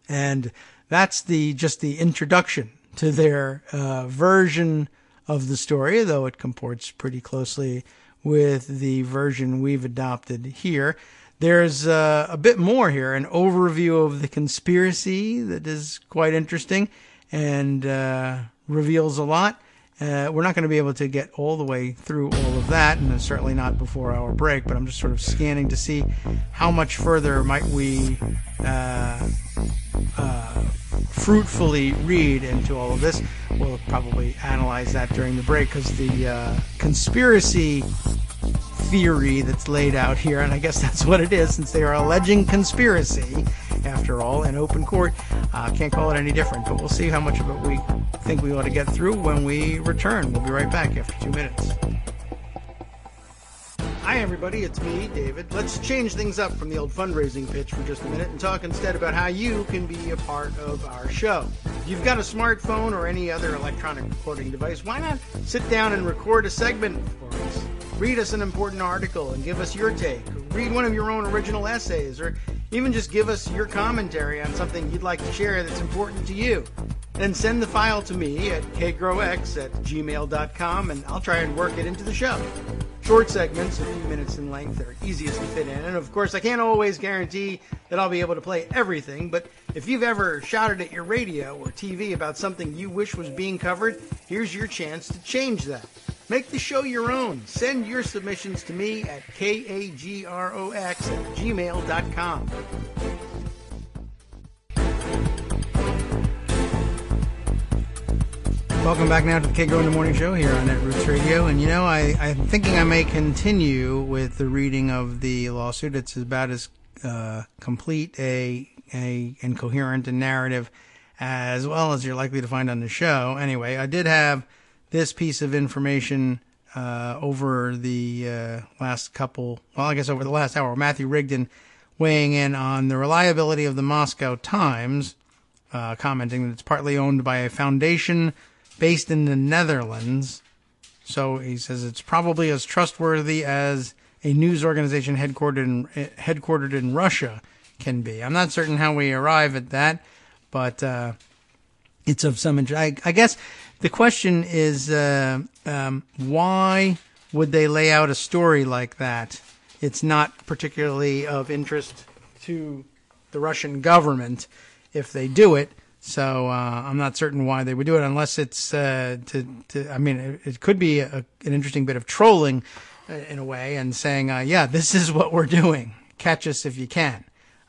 And that's just the introduction to their version of the story, though it comports pretty closely with the version we've adopted here. There's a bit more here, an overview of the conspiracy that is quite interesting and reveals a lot. We're not going to be able to get all the way through all of that, and certainly not before our break, but I'm just sort of scanning to see how much further might we fruitfully read into all of this. We'll probably analyze that during the break, because the conspiracy theory that's laid out here, and I guess that's what it is, since they are alleging conspiracy, after all, in open court. Can't call it any different, but we'll see how much of it we think we ought to get through when we return. We'll be right back after 2 minutes. Hi everybody, it's me, David. Let's change things up from the old fundraising pitch for just a minute and talk instead about how you can be a part of our show. If you've got a smartphone or any other electronic recording device, why not sit down and record a segment for us? Read us an important article and give us your take. Or read one of your own original essays, or even just give us your commentary on something you'd like to share that's important to you. Then send the file to me at kagrox@gmail.com, and I'll try and work it into the show. Short segments, a few minutes in length, are easiest to fit in. And of course, I can't always guarantee that I'll be able to play everything, but if you've ever shouted at your radio or TV about something you wish was being covered, here's your chance to change that. Make the show your own. Send your submissions to me at kagrox@gmail.com. Welcome back now to the Kagro in the Morning Show here on Net Roots Radio. And I'm thinking I may continue with the reading of the lawsuit. It's about as complete and coherent a narrative as well as you're likely to find on the show. Anyway, I did have this piece of information over the last over the last hour. Matthew Rigdon weighing in on the reliability of the Moscow Times, commenting that it's partly owned by a foundation based in the Netherlands. So he says it's probably as trustworthy as a news organization headquartered in Russia can be. I'm not certain how we arrive at that, but it's of some interest. I guess the question is, why would they lay out a story like that? It's not particularly of interest to the Russian government if they do it. So I'm not certain why they would do it, unless it's it could be an interesting bit of trolling in a way, and saying, yeah, this is what we're doing. Catch us if you can.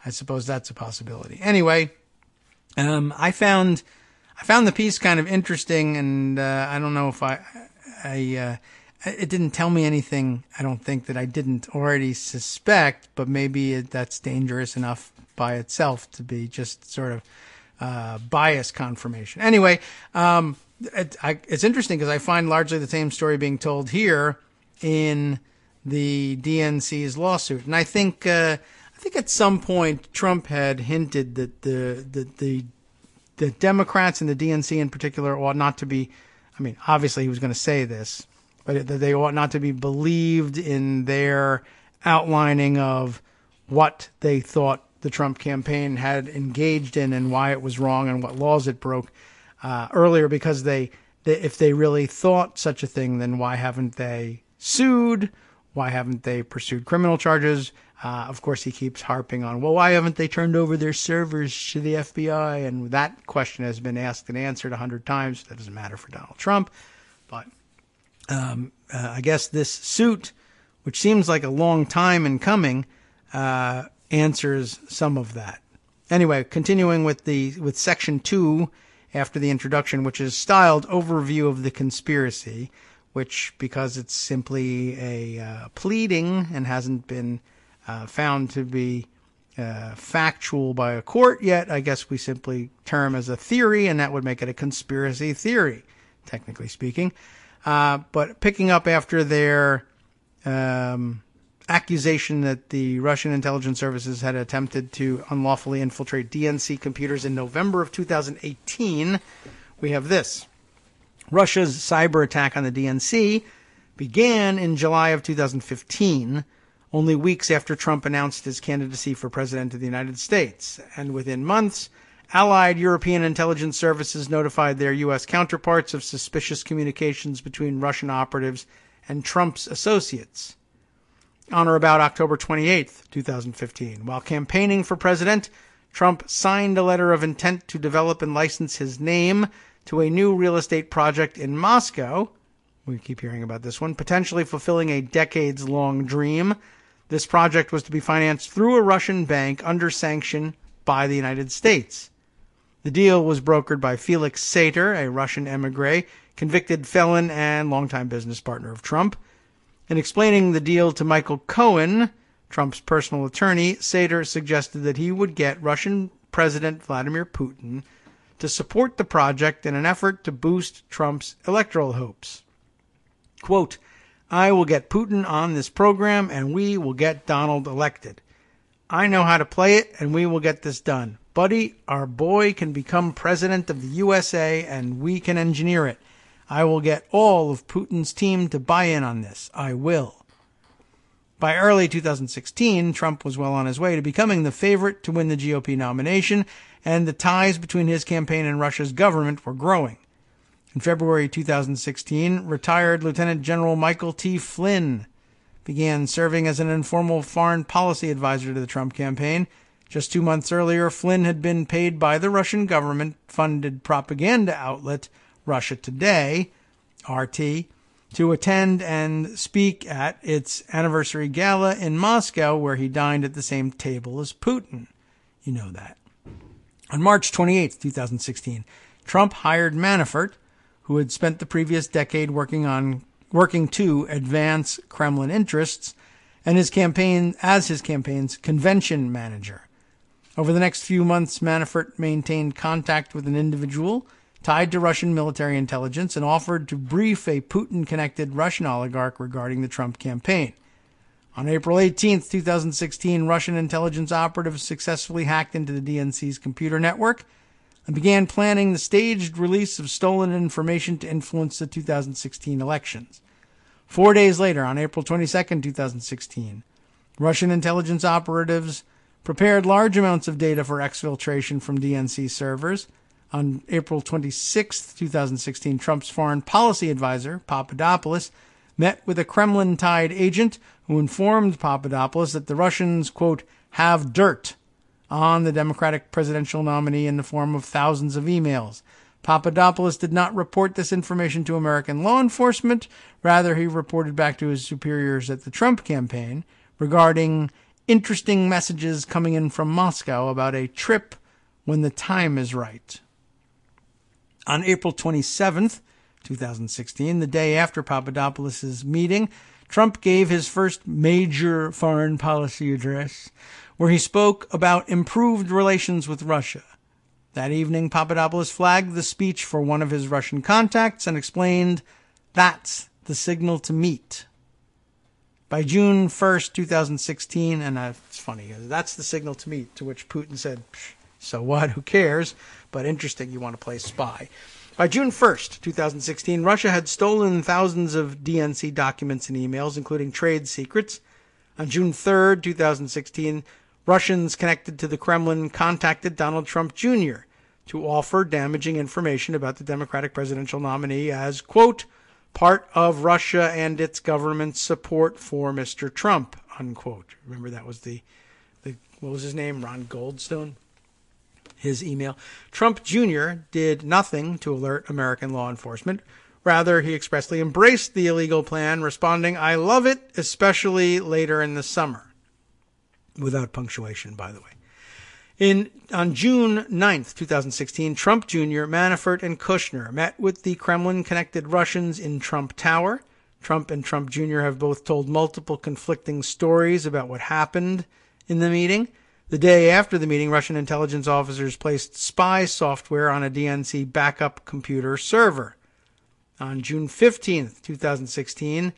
I suppose that's a possibility. Anyway, I found the piece kind of interesting, and I don't know if it didn't tell me anything, I don't think, that I didn't already suspect, but maybe that's dangerous enough by itself to be just sort of bias confirmation. Anyway, it's interesting because I find largely the same story being told here in the DNC's lawsuit, and I think at some point Trump had hinted that the Democrats and the DNC in particular ought not to be. I mean, obviously he was going to say this, but that they ought not to be believed in their outlining of what they thought the Trump campaign had engaged in and why it was wrong and what laws it broke earlier, because if they really thought such a thing, then why haven't they sued? Why haven't they pursued criminal charges? Of course, he keeps harping on, well, why haven't they turned over their servers to the FBI? And that question has been asked and answered 100 times. That doesn't matter for Donald Trump. But I guess this suit, which seems like a long time in coming, answers some of that. Anyway, continuing with section 2 after the introduction, which is styled Overview of the Conspiracy, which, because it's simply a pleading and hasn't been found to be factual by a court yet, I guess we simply term as a theory, and that would make it a conspiracy theory, technically speaking. But picking up after their accusation that the Russian intelligence services had attempted to unlawfully infiltrate DNC computers in November of 2018, we have this. Russia's cyber attack on the DNC began in July of 2015, only weeks after Trump announced his candidacy for president of the United States. And within months, allied European intelligence services notified their U.S. counterparts of suspicious communications between Russian operatives and Trump's associates. On or about October 28th, 2015, while campaigning for president, Trump signed a letter of intent to develop and license his name to a new real estate project in Moscow. We keep hearing about this one, potentially fulfilling a decades-long dream. This project was to be financed through a Russian bank under sanction by the United States. The deal was brokered by Felix Sater, a Russian emigre, convicted felon and longtime business partner of Trump. In explaining the deal to Michael Cohen, Trump's personal attorney, Sater suggested that he would get Russian President Vladimir Putin to support the project in an effort to boost Trump's electoral hopes. Quote, "I will get Putin on this program and we will get Donald elected. I know how to play it and we will get this done. Buddy, our boy can become president of the USA and we can engineer it. I will get all of Putin's team to buy in on this. I will." By early 2016, Trump was well on his way to becoming the favorite to win the GOP nomination, and the ties between his campaign and Russia's government were growing. In February 2016, retired Lieutenant General Michael T. Flynn began serving as an informal foreign policy advisor to the Trump campaign. Just 2 months earlier, Flynn had been paid by the Russian government-funded propaganda outlet Russia Today, RT, to attend and speak at its anniversary gala in Moscow, where he dined at the same table as Putin. You know that. On March 28, 2016, Trump hired Manafort, who had spent the previous decade working to advance Kremlin interests, and his campaign's convention manager. Over the next few months, Manafort maintained contact with an individual tied to Russian military intelligence and offered to brief a Putin-connected Russian oligarch regarding the Trump campaign. On April 18, 2016, Russian intelligence operatives successfully hacked into the DNC's computer network and began planning the staged release of stolen information to influence the 2016 elections. 4 days later, on April 22, 2016, Russian intelligence operatives prepared large amounts of data for exfiltration from DNC servers. On April 26, 2016, Trump's foreign policy advisor, Papadopoulos, met with a Kremlin-tied agent who informed Papadopoulos that the Russians, quote, have dirt on the Democratic presidential nominee in the form of thousands of emails. Papadopoulos did not report this information to American law enforcement. Rather, he reported back to his superiors at the Trump campaign regarding interesting messages coming in from Moscow about a trip when the time is right. On April 27th, 2016, the day after Papadopoulos' meeting, Trump gave his first major foreign policy address, where he spoke about improved relations with Russia. That evening, Papadopoulos flagged the speech for one of his Russian contacts and explained, "That's the signal to meet." By June 1st, 2016, and it's funny, "That's the signal to meet," to which Putin said, "So what? Who cares? But interesting, you want to play spy." By June 1st, 2016, Russia had stolen thousands of DNC documents and emails, including trade secrets. On June 3rd, 2016, Russians connected to the Kremlin contacted Donald Trump Jr. to offer damaging information about the Democratic presidential nominee as, quote, part of Russia and its government's support for Mr. Trump, unquote. Remember that was what was his name? Ron Goldstone? His email. Trump Jr. did nothing to alert American law enforcement. Rather, he expressly embraced the illegal plan, responding, "I love it, especially later in the summer." Without punctuation, by the way. On June 9th, 2016, Trump Jr., Manafort, and Kushner met with the Kremlin-connected Russians in Trump Tower. Trump and Trump Jr. have both told multiple conflicting stories about what happened in the meeting. The day after the meeting, Russian intelligence officers placed spy software on a DNC backup computer server. On June 15th, 2016,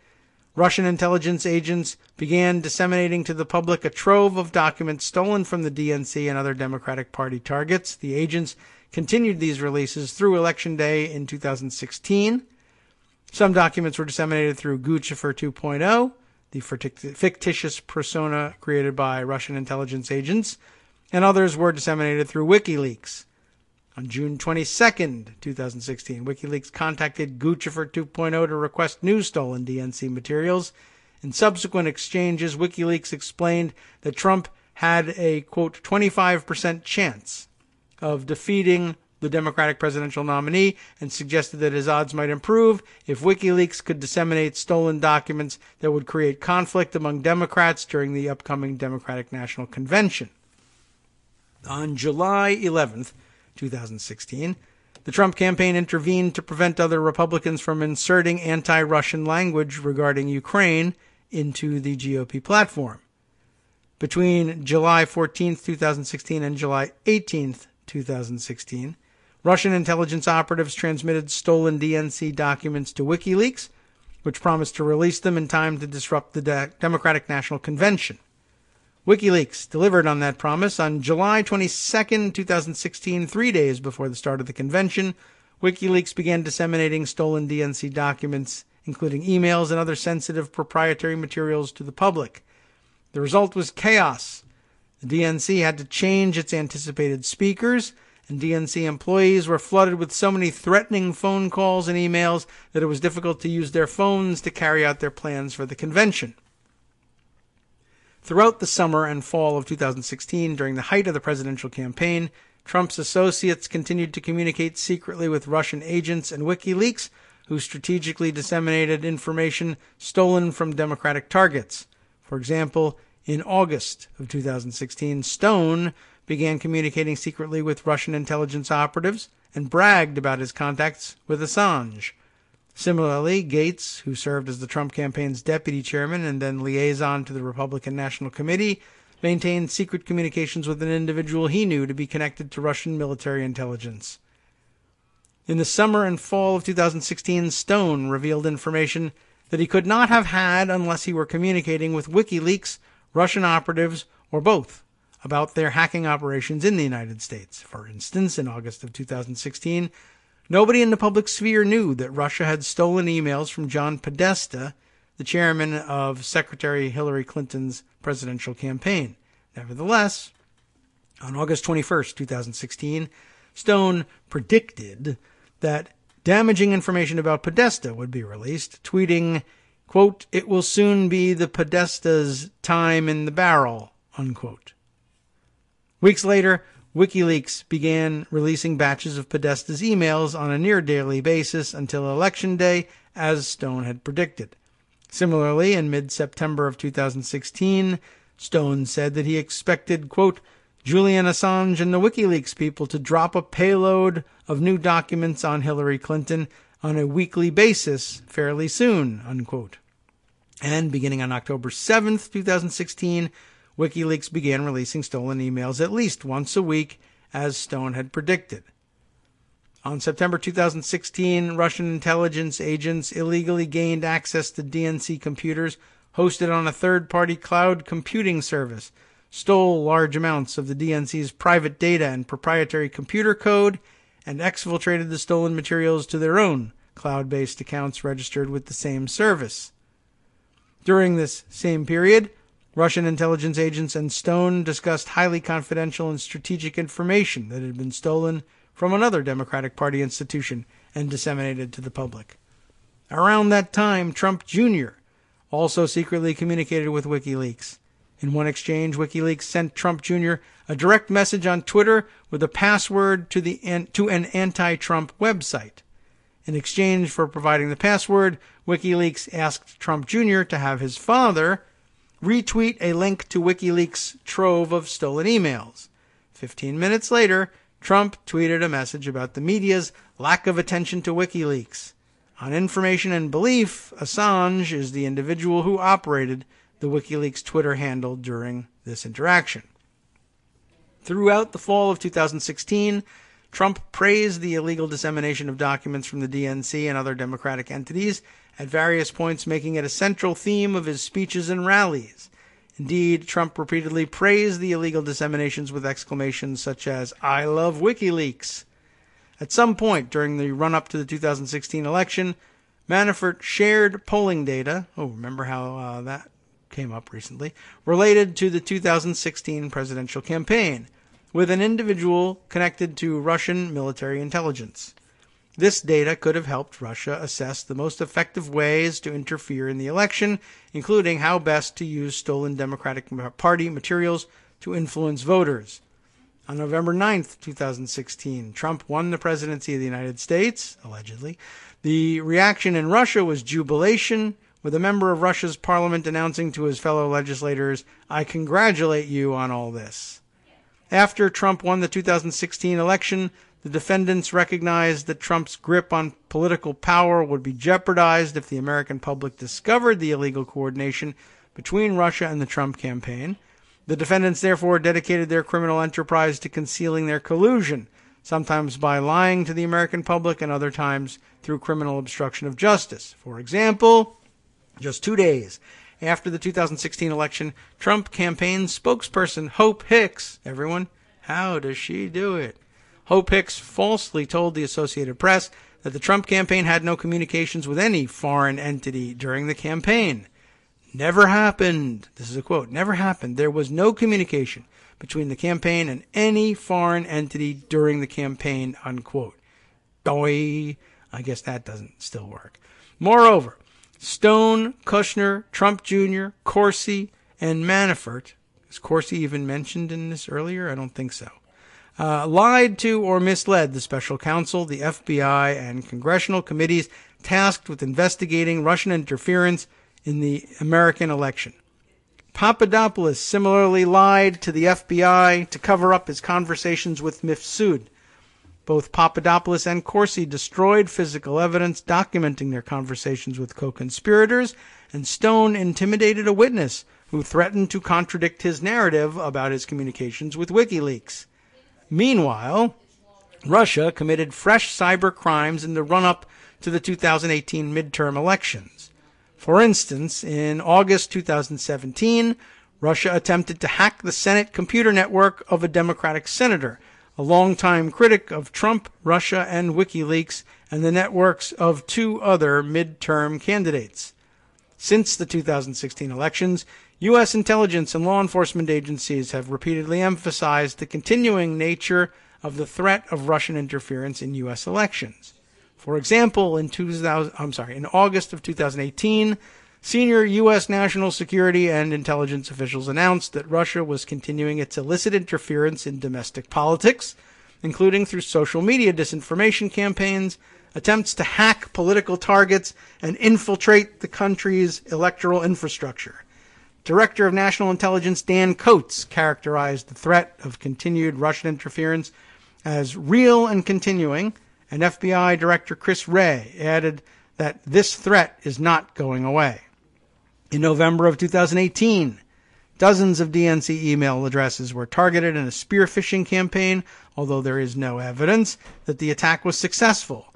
Russian intelligence agents began disseminating to the public a trove of documents stolen from the DNC and other Democratic Party targets. The agents continued these releases through Election Day in 2016. Some documents were disseminated through Guccifer 2.0, the fictitious persona created by Russian intelligence agents, and others were disseminated through WikiLeaks. On June 22nd, 2016, WikiLeaks contacted Guccifer 2.0 to request new stolen DNC materials, In subsequent exchanges, WikiLeaks explained that Trump had a, quote, 25% chance of defeating the Democratic presidential nominee and suggested that his odds might improve if WikiLeaks could disseminate stolen documents that would create conflict among Democrats during the upcoming Democratic National Convention. On July 11th, 2016, the Trump campaign intervened to prevent other Republicans from inserting anti-Russian language regarding Ukraine into the GOP platform. Between July 14th, 2016 and July 18th, 2016, Russian intelligence operatives transmitted stolen DNC documents to WikiLeaks, which promised to release them in time to disrupt the Democratic National Convention. WikiLeaks delivered on that promise on July 22, 2016, 3 days before the start of the convention. WikiLeaks began disseminating stolen DNC documents, including emails and other sensitive proprietary materials, to the public. The result was chaos. The DNC had to change its anticipated speakers, and DNC employees were flooded with so many threatening phone calls and emails that it was difficult to use their phones to carry out their plans for the convention. Throughout the summer and fall of 2016, during the height of the presidential campaign, Trump's associates continued to communicate secretly with Russian agents and WikiLeaks, who strategically disseminated information stolen from Democratic targets. For example, in August of 2016, Stone began communicating secretly with Russian intelligence operatives and bragged about his contacts with Assange. Similarly, Gates, who served as the Trump campaign's deputy chairman and then liaison to the Republican National Committee, maintained secret communications with an individual he knew to be connected to Russian military intelligence. In the summer and fall of 2016, Stone revealed information that he could not have had unless he were communicating with WikiLeaks, Russian operatives, or both, about their hacking operations in the United States. For instance, in August of 2016, nobody in the public sphere knew that Russia had stolen emails from John Podesta, the chairman of Secretary Hillary Clinton's presidential campaign. Nevertheless, on August 21st, 2016, Stone predicted that damaging information about Podesta would be released, tweeting, quote, "It will soon be the Podesta's time in the barrel," unquote. Weeks later, WikiLeaks began releasing batches of Podesta's emails on a near-daily basis until Election Day, as Stone had predicted. Similarly, in mid-September of 2016, Stone said that he expected, quote, "Julian Assange and the WikiLeaks people to drop a payload of new documents on Hillary Clinton on a weekly basis fairly soon," unquote. And beginning on October 7th, 2016, WikiLeaks began releasing stolen emails at least once a week, as Stone had predicted. On September 2016, Russian intelligence agents illegally gained access to DNC computers hosted on a third-party cloud computing service, stole large amounts of the DNC's private data and proprietary computer code, and exfiltrated the stolen materials to their own cloud-based accounts registered with the same service. During this same period, Russian intelligence agents and Stone discussed highly confidential and strategic information that had been stolen from another Democratic Party institution and disseminated to the public. Around that time, Trump Jr. also secretly communicated with WikiLeaks. In one exchange, WikiLeaks sent Trump Jr. a direct message on Twitter with a password to an anti-Trump website. In exchange for providing the password, WikiLeaks asked Trump Jr. to have his father retweet a link to WikiLeaks' trove of stolen emails. 15 minutes later, Trump tweeted a message about the media's lack of attention to WikiLeaks. On information and belief, Assange is the individual who operated the WikiLeaks Twitter handle during this interaction. Throughout the fall of 2016, Trump praised the illegal dissemination of documents from the DNC and other Democratic entities, at various points making it a central theme of his speeches and rallies. Indeed, Trump repeatedly praised the illegal disseminations with exclamations such as, "I love WikiLeaks." At some point during the run-up to the 2016 election, Manafort shared polling data, remember how that came up recently, related to the 2016 presidential campaign, with an individual connected to Russian military intelligence. This data could have helped Russia assess the most effective ways to interfere in the election, including how best to use stolen Democratic Party materials to influence voters. On November 9th, 2016, Trump won the presidency of the United States, allegedly. The reaction in Russia was jubilation, with a member of Russia's parliament announcing to his fellow legislators, "I congratulate you on all this." After Trump won the 2016 election, the defendants recognized that Trump's grip on political power would be jeopardized if the American public discovered the illegal coordination between Russia and the Trump campaign. The defendants therefore dedicated their criminal enterprise to concealing their collusion, sometimes by lying to the American public and other times through criminal obstruction of justice. For example, just 2 days after the 2016 election, Trump campaign spokesperson Hope Hicks, everyone, how does she do it? Hope Hicks falsely told the Associated Press that the Trump campaign had no communications with any foreign entity during the campaign. Never happened. This is a quote. Never happened. There was no communication between the campaign and any foreign entity during the campaign, unquote. Doy. I guess that doesn't still work. Moreover, Stone, Kushner, Trump Jr., Corsi, and Manafort, is Corsi even mentioned in this earlier? I don't think so. Lied to or misled the special counsel, the FBI, and congressional committees tasked with investigating Russian interference in the American election. Papadopoulos similarly lied to the FBI to cover up his conversations with Mifsud. Both Papadopoulos and Corsi destroyed physical evidence documenting their conversations with co-conspirators, and Stone intimidated a witness who threatened to contradict his narrative about his communications with WikiLeaks. Meanwhile, Russia committed fresh cyber crimes in the run-up to the 2018 midterm elections. For instance, in August 2017, Russia attempted to hack the Senate computer network of a Democratic senator, a longtime critic of Trump, Russia, and WikiLeaks, and the networks of 2 other midterm candidates. Since the 2016 elections, U.S. intelligence and law enforcement agencies have repeatedly emphasized the continuing nature of the threat of Russian interference in U.S. elections. For example, in August of 2018, senior U.S. national security and intelligence officials announced that Russia was continuing its illicit interference in domestic politics, including through social media disinformation campaigns, attempts to hack political targets, and infiltrate the country's electoral infrastructure. Director of National Intelligence Dan Coates characterized the threat of continued Russian interference as real and continuing, and FBI Director Chris Wray added that this threat is not going away. In November of 2018, dozens of DNC email addresses were targeted in a spear phishing campaign, although there is no evidence that the attack was successful.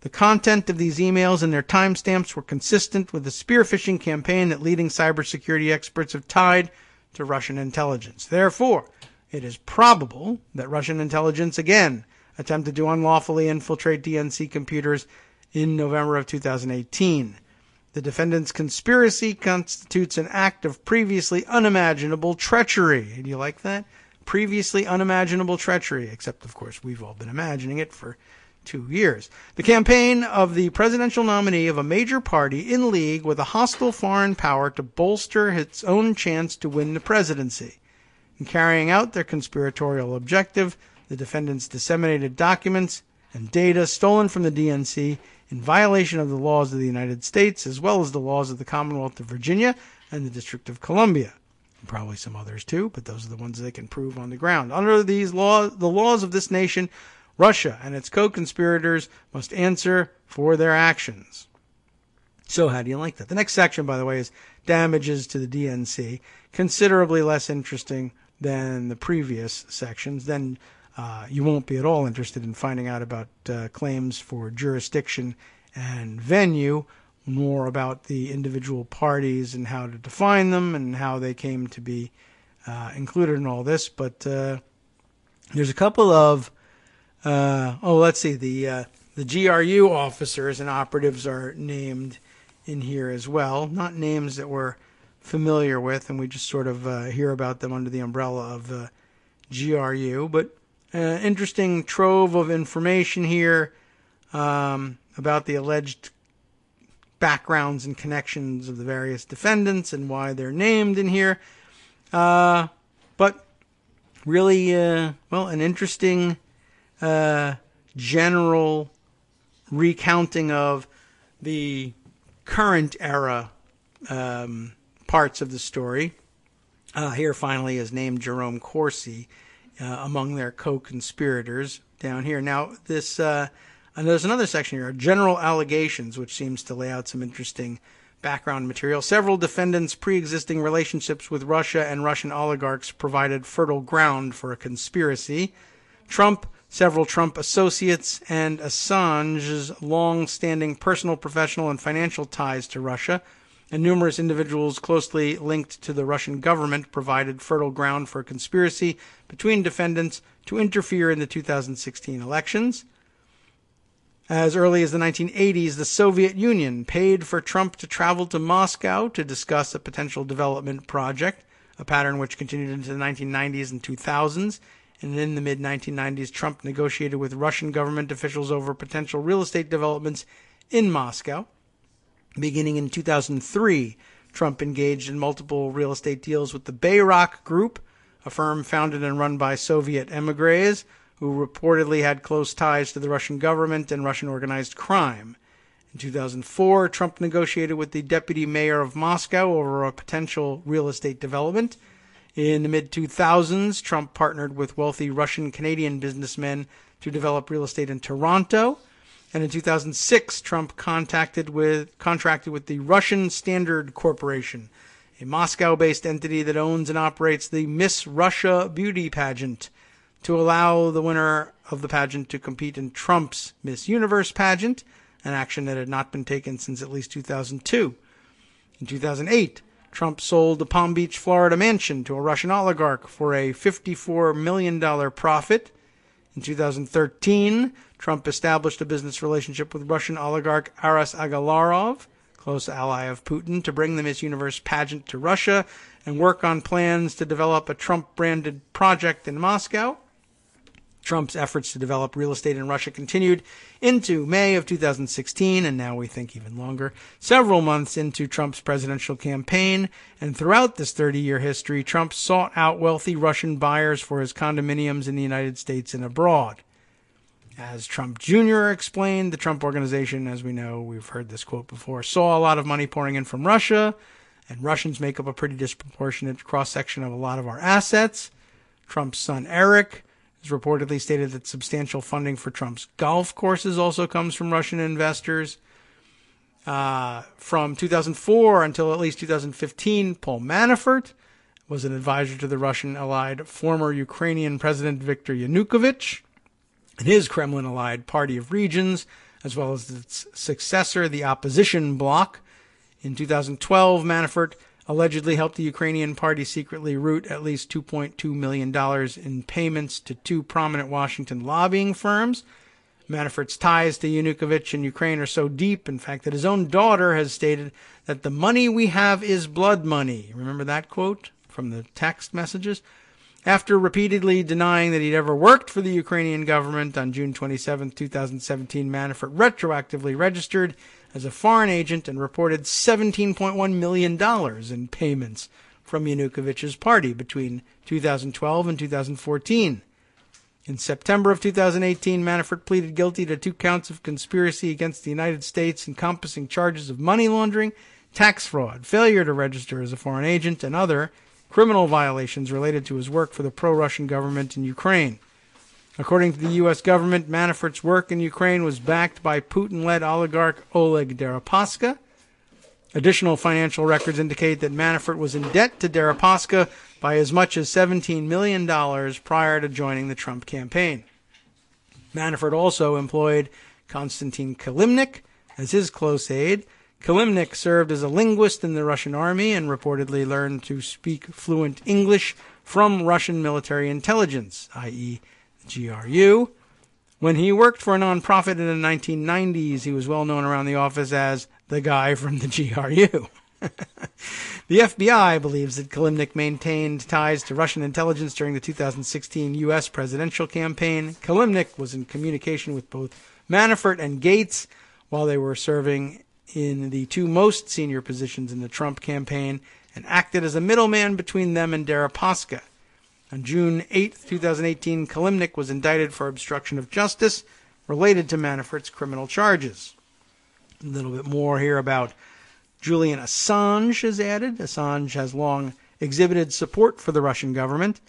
The content of these emails and their timestamps were consistent with the spear phishing campaign that leading cybersecurity experts have tied to Russian intelligence. Therefore, it is probable that Russian intelligence again attempted to unlawfully infiltrate DNC computers in November of 2018. The defendant's conspiracy constitutes an act of previously unimaginable treachery. Do you like that? Previously unimaginable treachery, except, of course, we've all been imagining it for 2 years. The campaign of the presidential nominee of a major party in league with a hostile foreign power to bolster its own chance to win the presidency. In carrying out their conspiratorial objective, the defendants disseminated documents and data stolen from the DNC in violation of the laws of the United States, as well as the laws of the Commonwealth of Virginia and the District of Columbia. And probably some others too, but those are the ones they can prove on the ground. Under these laws, the laws of this nation, Russia and its co-conspirators must answer for their actions. So how do you like that? The next section, by the way, is damages to the DNC. Considerably less interesting than the previous sections. Then you won't be at all interested in finding out about claims for jurisdiction and venue, more about the individual parties and how to define them and how they came to be included in all this. But there's a couple of the GRU officers and operatives are named in here as well. Not names that we're familiar with, and we just sort of hear about them under the umbrella of GRU. But interesting trove of information here. about the alleged backgrounds and connections of the various defendants and why they're named in here. But really, an interesting general recounting of the current era parts of the story. Here finally is named Jerome Corsi among their co-conspirators down here. Now, and there's another section here, general allegations, which seems to lay out some interesting background material. Several defendants' pre-existing relationships with Russia and Russian oligarchs provided fertile ground for a conspiracy. Trump, several Trump associates, and Assange's long-standing personal, professional, and financial ties to Russia, and numerous individuals closely linked to the Russian government provided fertile ground for a conspiracy between defendants to interfere in the 2016 elections. As early as the 1980s, the Soviet Union paid for Trump to travel to Moscow to discuss a potential development project, a pattern which continued into the 1990s and 2000s. And in the mid-1990s, Trump negotiated with Russian government officials over potential real estate developments in Moscow. Beginning in 2003, Trump engaged in multiple real estate deals with the Bayrock Group, a firm founded and run by Soviet emigres, who reportedly had close ties to the Russian government and Russian organized crime. In 2004, Trump negotiated with the deputy mayor of Moscow over a potential real estate development. In the mid-2000s, Trump partnered with wealthy Russian-Canadian businessmen to develop real estate in Toronto. And in 2006, Trump contracted with the Russian Standard Corporation, a Moscow-based entity that owns and operates the Miss Russia beauty pageant, to allow the winner of the pageant to compete in Trump's Miss Universe pageant, an action that had not been taken since at least 2002. In 2008, Trump sold the Palm Beach, Florida mansion to a Russian oligarch for a $54 million profit. In 2013, Trump established a business relationship with Russian oligarch Aras Agalarov, close ally of Putin, to bring the Miss Universe pageant to Russia and work on plans to develop a Trump-branded project in Moscow. Trump's efforts to develop real estate in Russia continued into May of 2016, and now we think even longer, several months into Trump's presidential campaign. And throughout this 30-year history, Trump sought out wealthy Russian buyers for his condominiums in the United States and abroad. As Trump Jr. explained, the Trump Organization, as we know, we've heard this quote before, saw a lot of money pouring in from Russia, and Russians make up a pretty disproportionate cross-section of a lot of our assets. Trump's son Eric has reportedly stated that substantial funding for Trump's golf courses also comes from Russian investors. From 2004 until at least 2015, Paul Manafort was an advisor to the Russian-allied former Ukrainian President Viktor Yanukovych and his Kremlin-allied Party of Regions, as well as its successor, the Opposition Bloc. In 2012, Manafort allegedly helped the Ukrainian party secretly route at least $2.2 million in payments to two prominent Washington lobbying firms. Manafort's ties to Yanukovych and Ukraine are so deep, in fact, that his own daughter has stated that the money we have is blood money. Remember that quote from the text messages? After repeatedly denying that he'd ever worked for the Ukrainian government, on June 27, 2017, Manafort retroactively registered as a foreign agent and reported $17.1 million in payments from Yanukovych's party between 2012 and 2014. In September of 2018, Manafort pleaded guilty to 2 counts of conspiracy against the United States encompassing charges of money laundering, tax fraud, failure to register as a foreign agent, and other criminal violations related to his work for the pro-Russian government in Ukraine. According to the U.S. government, Manafort's work in Ukraine was backed by Putin-led oligarch Oleg Deripaska. Additional financial records indicate that Manafort was in debt to Deripaska by as much as $17 million prior to joining the Trump campaign. Manafort also employed Konstantin Kilimnik as his close aide. Kilimnik served as a linguist in the Russian army and reportedly learned to speak fluent English from Russian military intelligence, i.e., GRU. When he worked for a nonprofit in the 1990s, he was well known around the office as the guy from the GRU. The FBI believes that Kilimnik maintained ties to Russian intelligence during the 2016 U.S. presidential campaign. Kilimnik was in communication with both Manafort and Gates while they were serving in the two most senior positions in the Trump campaign and acted as a middleman between them and Deripaska. On June 8, 2018, Kilimnik was indicted for obstruction of justice related to Manafort's criminal charges. A little bit more here about Julian Assange is added. Assange has long exhibited support for the Russian government.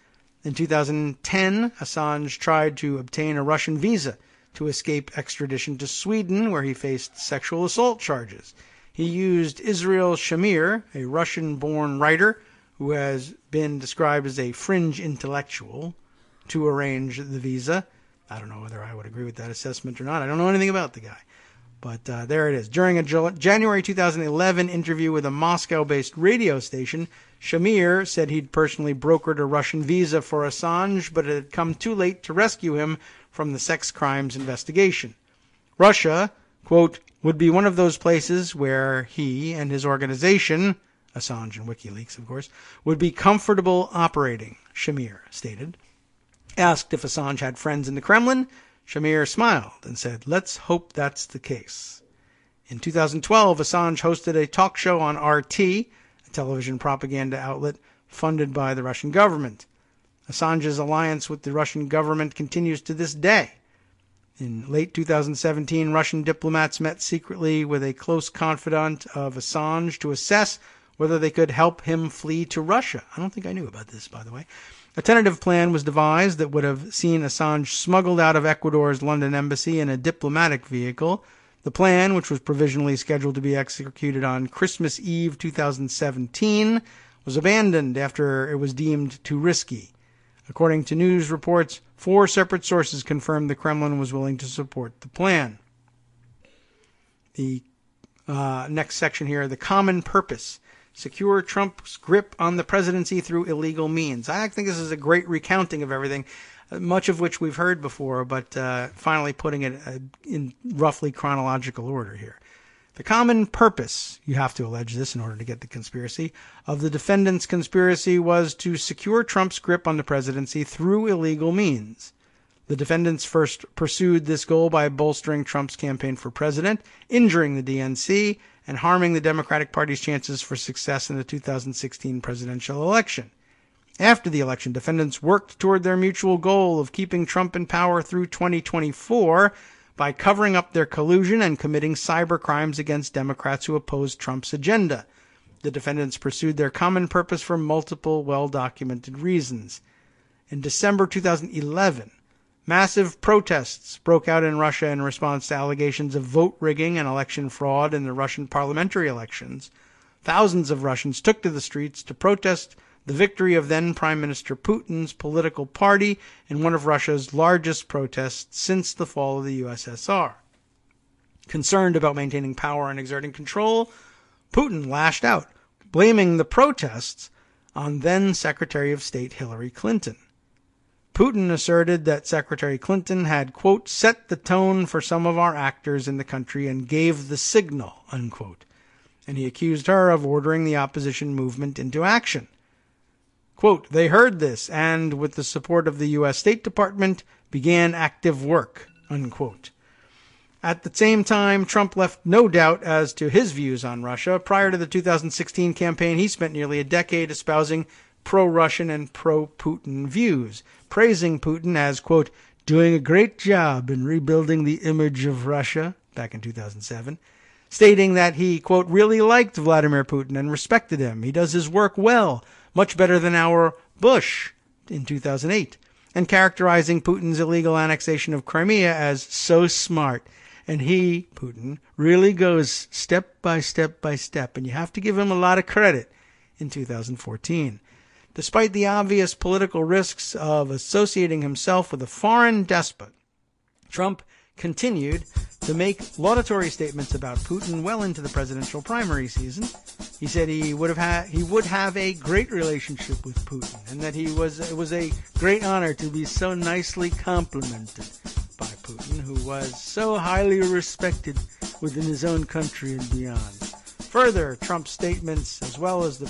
In 2010, Assange tried to obtain a Russian visa to escape extradition to Sweden, where he faced sexual assault charges. He used Israel Shamir, a Russian-born writer who has been described as a fringe intellectual, to arrange the visa. I don't know whether I would agree with that assessment or not. I don't know anything about the guy. But there it is. During a January 2011 interview with a Moscow-based radio station, Shamir said he'd personally brokered a Russian visa for Assange, but it had come too late to rescue him from the sex crimes investigation. Russia, quote, would be one of those places where he and his organization, Assange and WikiLeaks, of course, would be comfortable operating, Shamir stated. Asked if Assange had friends in the Kremlin, Shamir smiled and said, let's hope that's the case. In 2012, Assange hosted a talk show on RT, a television propaganda outlet funded by the Russian government. Assange's alliance with the Russian government continues to this day. In late 2017, Russian diplomats met secretly with a close confidant of Assange to assess whether they could help him flee to Russia. I don't think I knew about this, by the way. A tentative plan was devised that would have seen Assange smuggled out of Ecuador's London embassy in a diplomatic vehicle. The plan, which was provisionally scheduled to be executed on Christmas Eve 2017, was abandoned after it was deemed too risky. According to news reports, 4 separate sources confirmed the Kremlin was willing to support the plan. The next section here, the common purpose. Secure Trump's grip on the presidency through illegal means. I think this is a great recounting of everything, much of which we've heard before, but finally putting it in roughly chronological order here. The common purpose, you have to allege this in order to get the conspiracy, of the defendant's conspiracy was to secure Trump's grip on the presidency through illegal means. The defendants first pursued this goal by bolstering Trump's campaign for president, injuring the DNC, and harming the Democratic Party's chances for success in the 2016 presidential election. After the election, defendants worked toward their mutual goal of keeping Trump in power through 2024 by covering up their collusion and committing cyber crimes against Democrats who opposed Trump's agenda. The defendants pursued their common purpose for multiple well-documented reasons. In December 2011, massive protests broke out in Russia in response to allegations of vote rigging and election fraud in the Russian parliamentary elections. Thousands of Russians took to the streets to protest the victory of then Prime Minister Putin's political party in one of Russia's largest protests since the fall of the USSR. Concerned about maintaining power and exerting control, Putin lashed out, blaming the protests on then Secretary of State Hillary Clinton. Putin asserted that Secretary Clinton had, quote, set the tone for some of our actors in the country and gave the signal, unquote. And he accused her of ordering the opposition movement into action. Quote, they heard this and, with the support of the U.S. State Department, began active work, unquote. At the same time, Trump left no doubt as to his views on Russia. Prior to the 2016 campaign, he spent nearly a decade espousing pro-Russian and pro-Putin views, praising Putin as, quote, doing a great job in rebuilding the image of Russia, back in 2007, stating that he, quote, really liked Vladimir Putin and respected him. He does his work well, much better than our Bush in 2008, and characterizing Putin's illegal annexation of Crimea as so smart. And he, Putin, really goes step by step by step, and you have to give him a lot of credit in 2014. Despite the obvious political risks of associating himself with a foreign despot, Trump continued to make laudatory statements about Putin well into the presidential primary season. He said he would have a great relationship with Putin, and that it was a great honor to be so nicely complimented by Putin, who was so highly respected within his own country and beyond. Further, Trump's statements, as well as the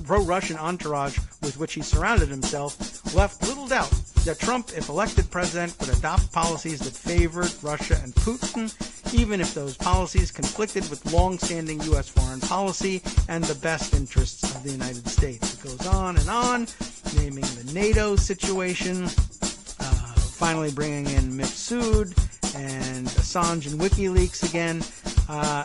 pro-Russian entourage with which he surrounded himself, left little doubt that Trump, if elected president, would adopt policies that favored Russia and Putin, even if those policies conflicted with long-standing U.S. foreign policy and the best interests of the United States. It goes on, naming the NATO situation, finally bringing in Mifsud and Assange and WikiLeaks again.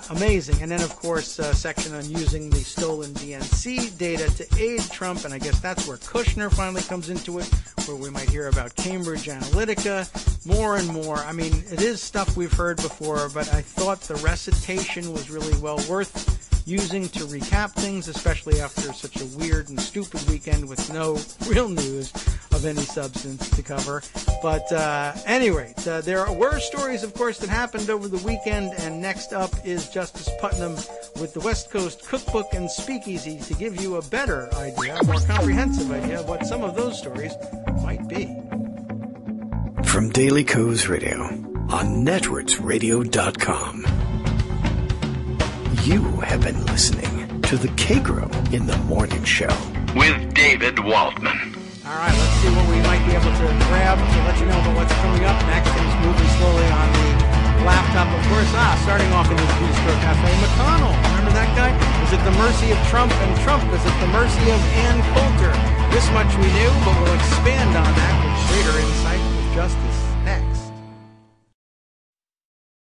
Amazing. And then, of course, a section on using the stolen DNC data to aid Trump, and I guess that's where Kushner finally comes into it, where we might hear about Cambridge Analytica more and more. I mean, it is stuff we've heard before, but I thought the recitation was really well worth using to recap things, especially after such a weird and stupid weekend with no real news of any substance to cover. But anyway, there were stories, of course, that happened over the weekend, and next up is Justice Putnam with the West Coast Cookbook and Speakeasy to give you a better idea, a more comprehensive idea of what some of those stories might be. From Daily Kos Radio on networksradio.com. You have been listening to the Kagro in the Morning Show with David Waldman. All right, let's see what we might be able to grab to let you know about what's coming up next. Things moving slowly on the laptop, of course. Starting off in his bistro cafe, McConnell. Remember that guy? Was at the mercy of Trump, and Trump was at the mercy of Ann Coulter. This much we knew, but we'll expand on that with greater insight with Justice